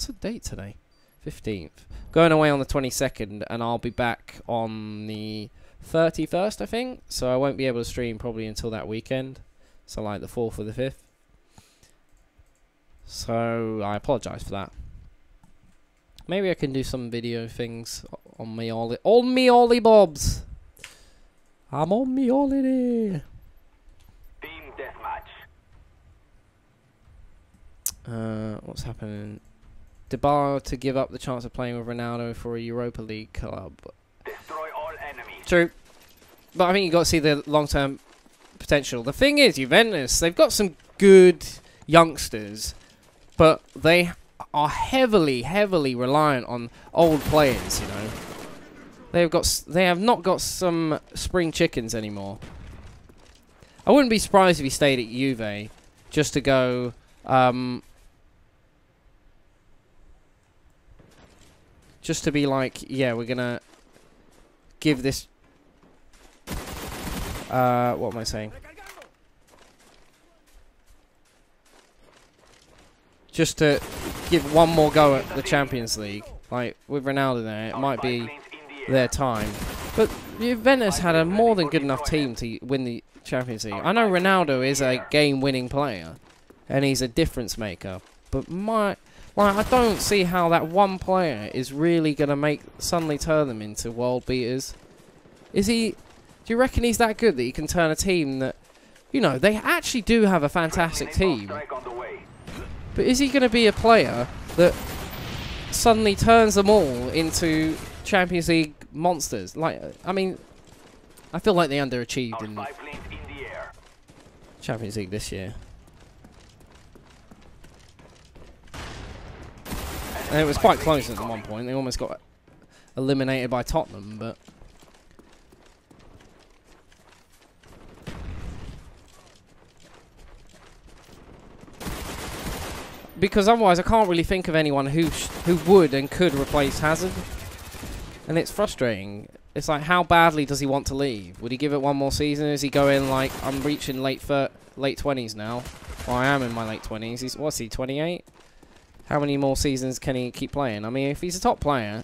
the date today? 15th. Going away on the 22nd, and I'll be back on the 31st, I think. So I won't be able to stream probably until that weekend. So like the 4th or the 5th. So I apologise for that. Maybe I can do some video things on me ollie bobs. I'm on me holiday. Team deathmatch. What's happening? Dybala to give up the chance of playing with Ronaldo for a Europa League club. Destroy all enemies. True. But I think you got to see the long-term potential. The thing is, Juventus, they've got some good youngsters, but they are heavily reliant on old players, you know. They have not got some spring chickens anymore. I wouldn't be surprised if he stayed at Juve just to go just to be like, yeah, we're gonna give this what am I saying? Just to give one more go at the Champions League. Like, with Ronaldo there, it might be their time. But Juventus had a more than good enough team to win the Champions League. I know Ronaldo is a game-winning player, and he's a difference maker. But I don't see how that one player is really going to suddenly turn them into world beaters. Is he... Do you reckon he's that good that he can turn a team that... You know, they actually do have a fantastic team. But is he going to be a player that suddenly turns them all into Champions League monsters? Like, I mean, I feel like they underachieved in Champions League this year. And it was quite close at one point. They almost got eliminated by Tottenham, but... Because otherwise I can't really think of anyone who would and could replace Hazard. And it's frustrating. It's like, how badly does he want to leave? Would he give it one more season? Is he going like, I'm reaching late 20s now? Well, I am in my late 20s. What's he, 28? How many more seasons can he keep playing? I mean, if he's a top player,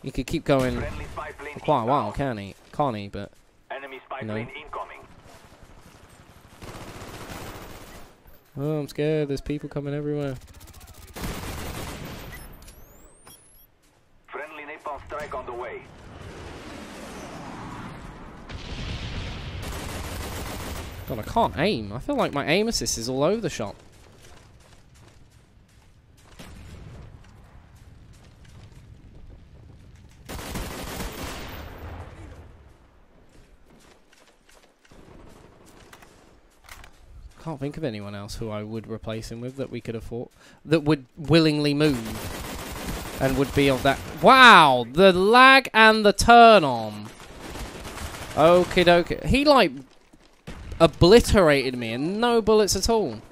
he could keep going for quite a while, can't he? Can't he? But, you know. Oh, I'm scared. There's people coming everywhere. Friendly napalm strike on the way. God, I can't aim. I feel like my aim assist is all over the shop. Can't think of anyone else who I would replace him with that we could afford, that would willingly move and would be of that. Wow, the lag and the turn on. Okie dokie. He like obliterated me and no bullets at all.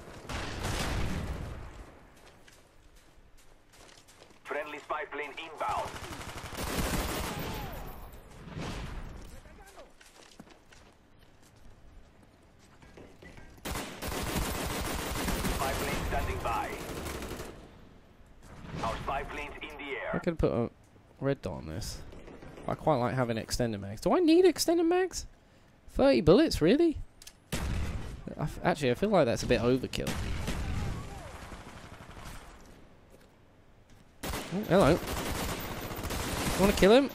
Friendly spy plane inbound. Spy could put a red dot on this. I quite like having extended mags. Do I need extended mags? 30 bullets, really? Actually, I feel like that's a bit overkill. Oh, hello. You want to kill him?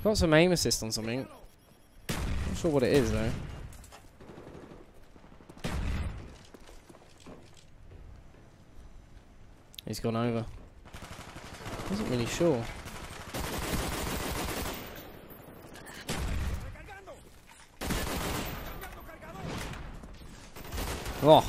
Got some aim assist on something. Not sure what it is though. He's gone over. Wasn't really sure. Oh.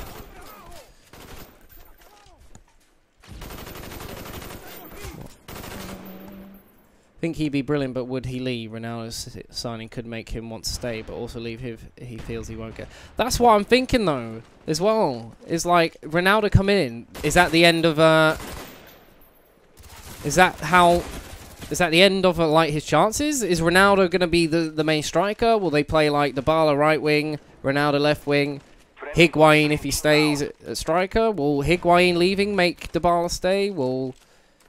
I think he'd be brilliant, but would he leave? Ronaldo's signing could make him want to stay, but also leave if he feels he won't get. That's what I'm thinking, though, as well. Is like Ronaldo coming in. Is that the end of Is that the end of like his chances? Is Ronaldo going to be the main striker? Will they play like Dybala right wing, Ronaldo left wing, Higuain if he stays at striker? Will Higuain leaving make Dybala stay? Will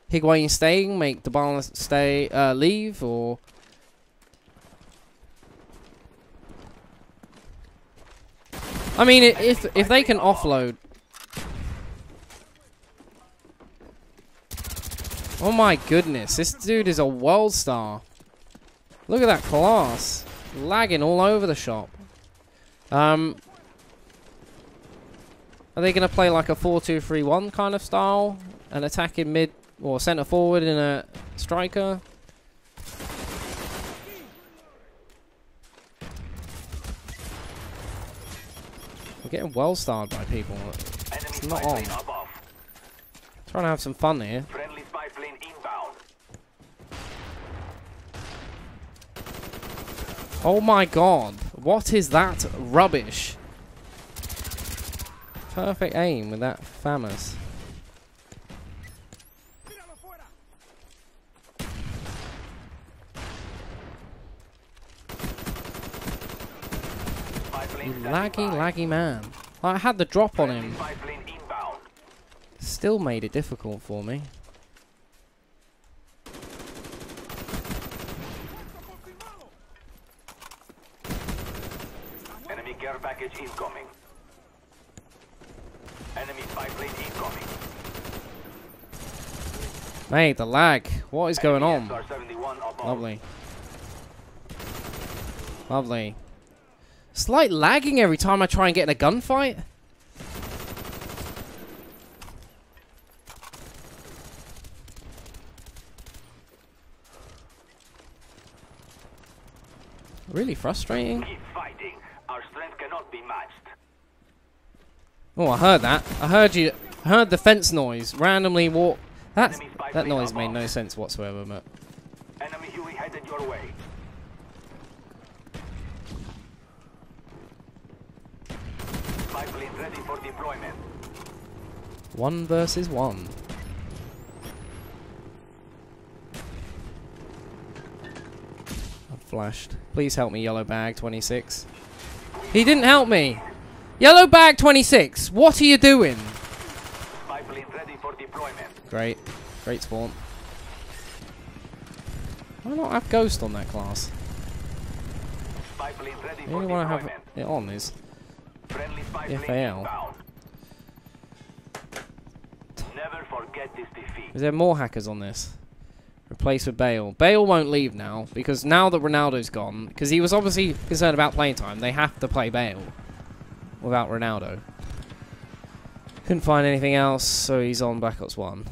Higuain staying make Dybala stay leave? Or I mean, if they can offload. Oh my goodness, this dude is a world star. Look at that class. Lagging all over the shop. Are they going to play like a 4-2-3-1 kind of style? And attack in mid or centre forward in a striker? We're getting well starred by people. It's not on. Trying to have some fun here. Oh my god, what is that rubbish? Perfect aim with that FAMAS. You laggy man. I had the drop on him. Still made it difficult for me. Enemy care package incoming. Enemy spy plane incoming. Mate, the lag. What is going on? Lovely. Lovely. Slight lagging every time I try and get in a gunfight. Really frustrating. Keep fighting. Our strength cannot be matched. Oh, I heard that. I heard the fence noise. Randomly walk. That noise made no sense whatsoever, but. Enemy Huey headed your way. Spy plane ready for deployment. 1 versus 1. I've flashed. Please help me, Yellow Bag 26. He didn't help me. Yellow Bag 26. What are you doing? Spy plane ready for deployment. Great. Great spawn. Why not have Ghost on that class? Spy plane ready The for only one I have deployment. it on is Friendly spy plane FAL. inbound. Never forget this defeat. Is there more hackers on this? Replace with Bale. Bale won't leave now, because now that Ronaldo's gone, because he was obviously concerned about playing time, they have to play Bale without Ronaldo. Couldn't find anything else, so he's on backups 1.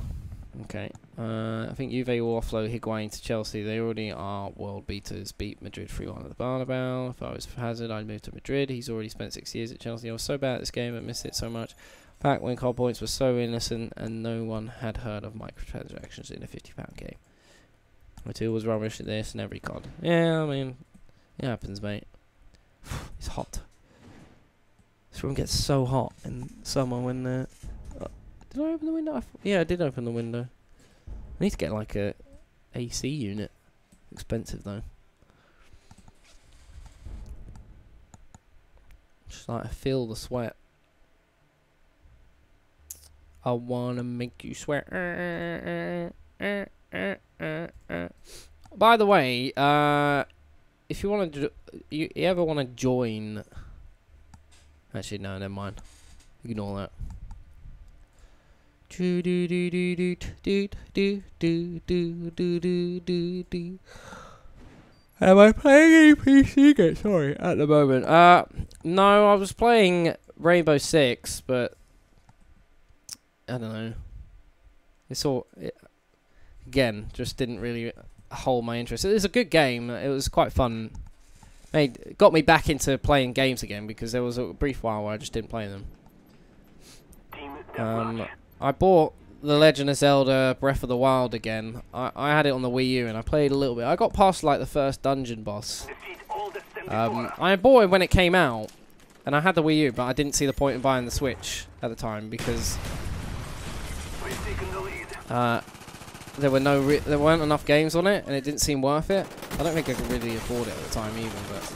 Okay. I think Juve will offload Higuain to Chelsea. They already are world beaters. Beat Madrid 3-1 at the Bernabeu. If I was Hazard, I'd move to Madrid. He's already spent 6 years at Chelsea. I was so bad at this game, I missed it so much. Back when call points were so innocent and no one had heard of microtransactions in a £50 game. My 2 was rubbish at this and every COD. Yeah, I mean, it happens, mate. It's hot. This room gets so hot in summer when... did I open the window? Yeah, I did open the window. I need to get like a AC unit. Expensive though. Just like I feel the sweat. I wanna make you sweat. By the way, if you want to, you ever want to join? Actually, no, never mind. Ignore that. Am I playing any PC games? Sorry, at the moment. No, I was playing Rainbow Six, but I don't know. Again, just didn't really hold my interest. It was a good game. It was quite fun. It got me back into playing games again because there was a brief while where I just didn't play them. I bought The Legend of Zelda Breath of the Wild again. I had it on the Wii U and I played a little bit. I got past like the first dungeon boss. I bought it when it came out and I had the Wii U, but I didn't see the point in buying the Switch at the time because there weren't enough games on it and it didn't seem worth it. I don't think I could really afford it at the time even, but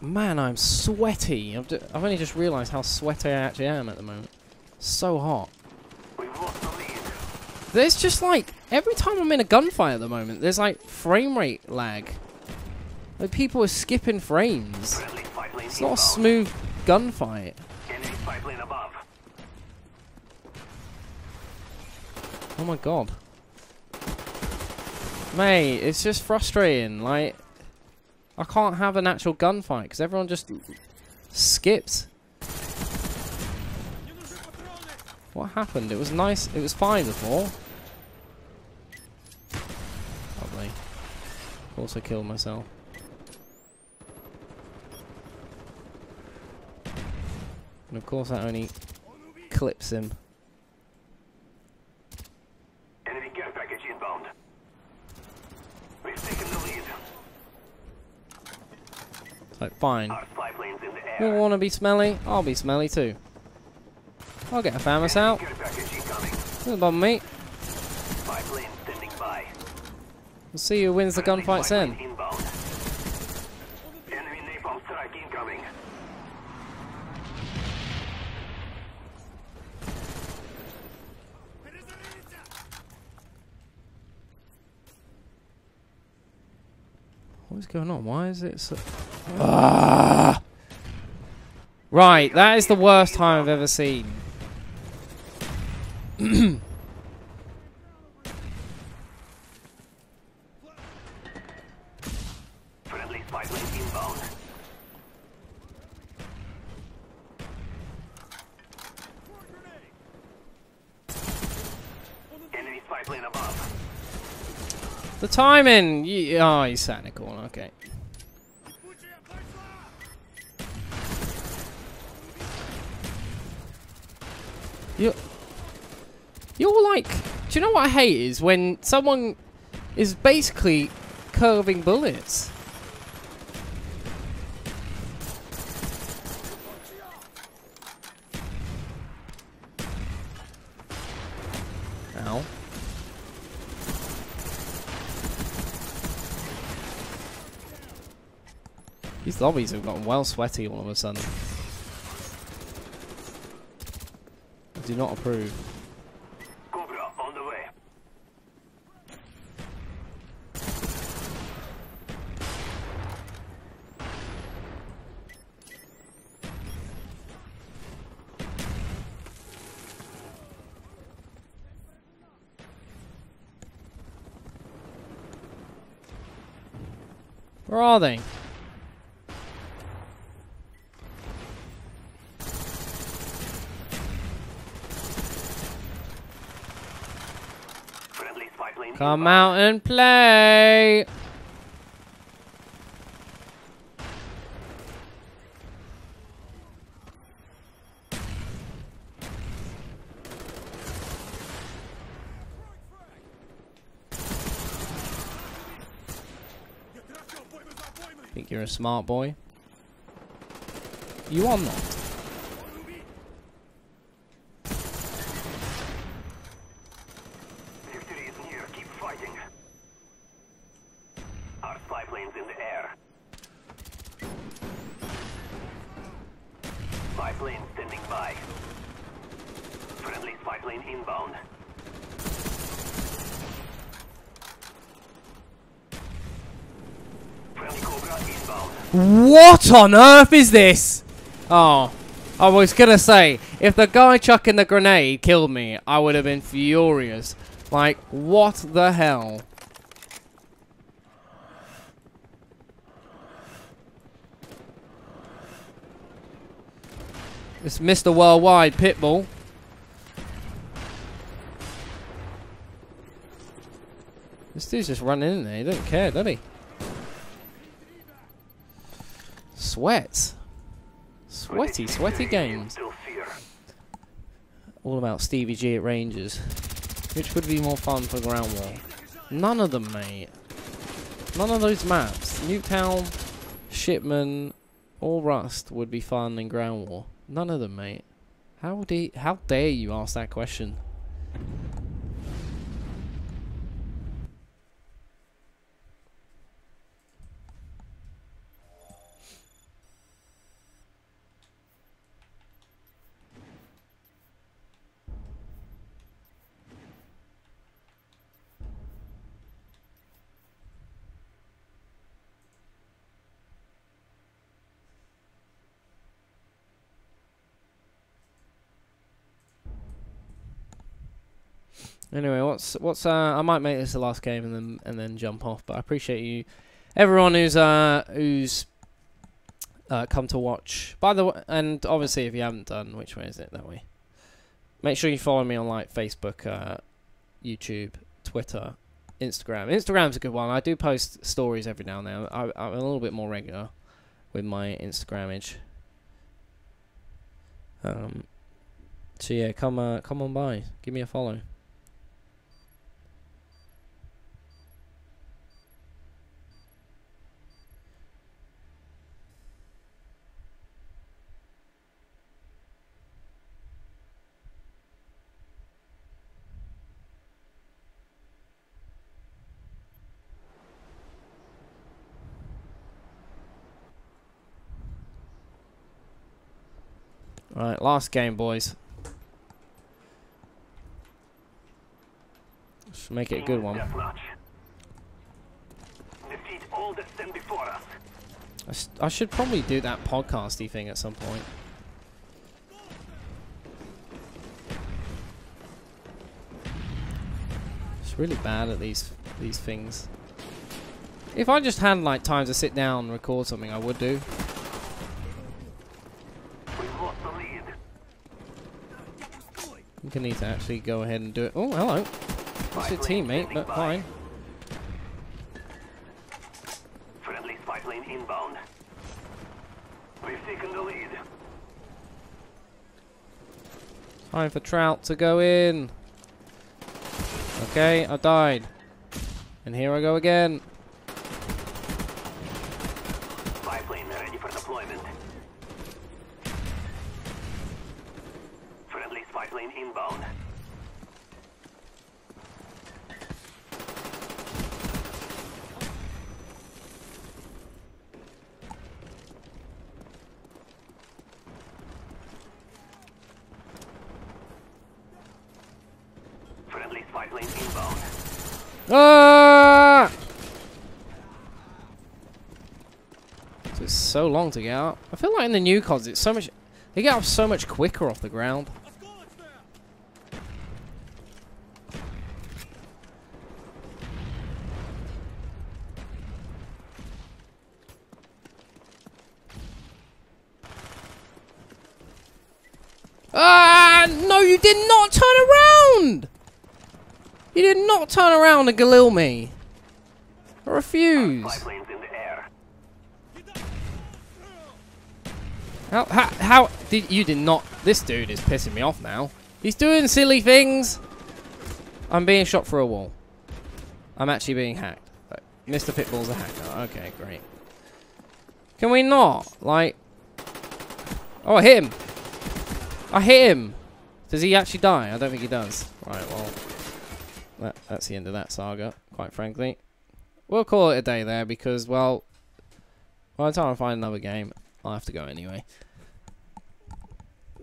man, I'm sweaty. I've only just realised how sweaty I actually am at the moment. So hot. There's just like, every time I'm in a gunfight at the moment, there's like frame rate lag. Like people are skipping frames. It's not a smooth gunfight. Oh my god. Mate, it's just frustrating. Like, I can't have an actual gunfight because everyone just skips. What happened? It was nice. It was fine before. Probably. Also killed myself. And of course that only clips him. Enemy care package inbound. We've taken the lead. It's like, fine. Our spy planes in the air. You want to be smelly? I'll be smelly too. I'll get a FAMAS out. Care package incoming. Doesn't bother me. Spy plane standing by. We'll see who wins the gunfights then. Inbound. Enemy napalm strike incoming. What is going on? Why is it so... Ah! Right, that is the worst time I've ever seen. Friendly spy plane inbound. Enemy spy plane above. The timing! Oh, he's sat in a corner, okay. You're like... Do you know what I hate is when someone is basically curving bullets? Ow. These lobbies have gotten well sweaty all of a sudden. I do not approve. Cobra on the way. Where are they? Friendly spy plane Come inbound. out and play! Think you're a smart boy? You are not. Victory is plane standing by. Friendly spy plane inbound. Friendly Cobra inbound. What on earth is this? Oh, I was gonna say, if the guy chucking the grenade killed me, I would have been furious. Like, what the hell? It's Mr. Worldwide Pitbull. This dude's just running in there. He doesn't care, does he? Sweat. Sweaty, sweaty games. All about Stevie G at Rangers. Which would be more fun for Ground War? None of them, mate. None of those maps. Nuketown, Shipman, or Rust would be fun in Ground War. None of them, mate. How dare you ask that question? Anyway, I might make this the last game and then jump off. But I appreciate you, everyone who's come to watch. By the way, and obviously if you haven't done, which way is it? That way. Make sure you follow me on like Facebook, YouTube, Twitter, Instagram. Instagram's a good one. I do post stories every now and then. I'm a little bit more regular with my Instagramage. So yeah, come on by. Give me a follow. Right, last game, boys. Let's make it a good one. Defeat all that stand before us. I should probably do that podcasty thing at some point. It's really bad at these things. If I just had like time to sit down and record something, I would do. I'm gonna need to actually go ahead and do it. Oh, hello. That's your teammate, but fine. Friendly spy plane inbound. We've taken the lead. Time for Trout to go in. Okay, I died. And here I go again. Spy plane ready for deployment. Friendly spy plane inbound. Friendly spy plane inbound. Ah! It's so long to get out. I feel like in the new CODs, it's so much. They get up so much quicker off the ground. Ah! No, you did not turn around! You did not turn around and galil me. I refuse. Spy planes in the air. How did you did not? This dude is pissing me off now. He's doing silly things. I'm being shot through a wall. I'm actually being hacked. Mr. Pitbull's a hacker. Okay, great. Can we not? Like... Oh, I hit him. I hit him. Does he actually die? I don't think he does. Right, well... That's the end of that saga, quite frankly. We'll call it a day there because, well... By the time I find another game, I'll have to go anyway.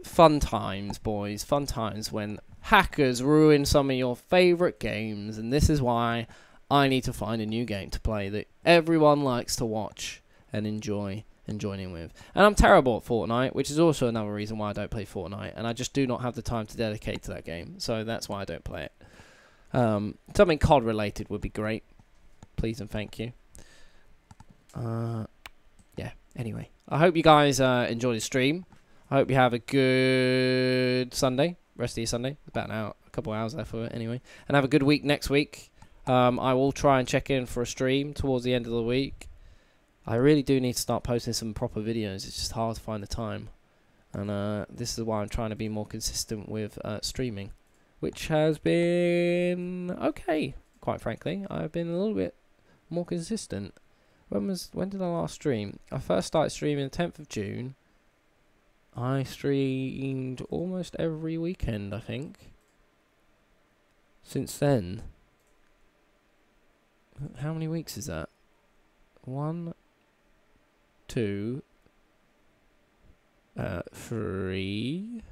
fun times, boys. Fun times when hackers ruin some of your favourite games, and this is why I need to find a new game to play that everyone likes to watch and enjoy and join in with. And I'm terrible at Fortnite, which is also another reason why I don't play Fortnite, and I just do not have the time to dedicate to that game, so that's why I don't play it. Something COD related would be great. Please and thank you. Yeah, anyway. I hope you guys enjoy the stream. I hope you have a good Sunday. Rest of your Sunday. About an hour, a couple hours left of it anyway. And have a good week next week. I will try and check in for a stream towards the end of the week. I really do need to start posting some proper videos. It's just hard to find the time. And this is why I'm trying to be more consistent with streaming. Which has been okay, quite frankly. I've been a little bit more consistent. When did I last stream? I first started streaming the 10th of June. I streamed almost every weekend, I think. Since then. How many weeks is that? 1, 2, 3,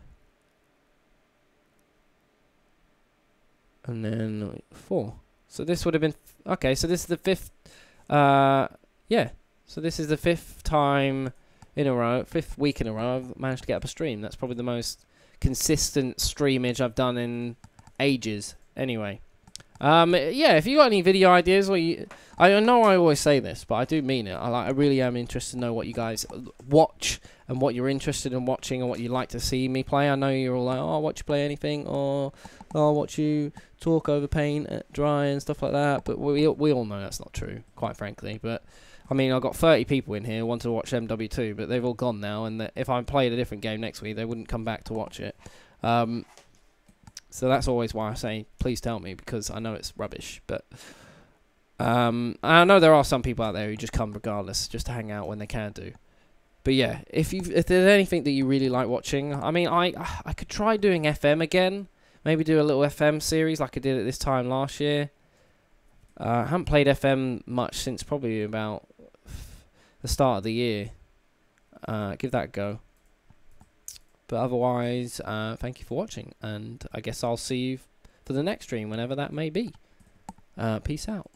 and then 4. So this would have been okay. So this is the 5th. Yeah. So this is the 5th time in a row, 5th week in a row I've managed to get up a stream. That's probably the most consistent streamage I've done in ages. Anyway. Yeah, if you got any video ideas, or I know I always say this, but I do mean it. I really am interested to know what you guys watch and what you're interested in watching and what you'd like to see me play. I know you're all like, oh, watch you play anything, or oh, watch you talk over paint dry and stuff like that. But we all know that's not true, quite frankly. But I mean, I've got 30 people in here who want to watch MW2, but they've all gone now. And if I played a different game next week, they wouldn't come back to watch it. So that's always why I say, please tell me, because I know it's rubbish. But I know there are some people out there who just come regardless, just to hang out when they can do. But yeah, if there's anything that you really like watching, I mean, I could try doing FM again. Maybe do a little FM series like I did at this time last year. I haven't played FM much since probably about the start of the year. Give that a go. But otherwise, thank you for watching, and I guess I'll see you for the next stream, whenever that may be. Peace out.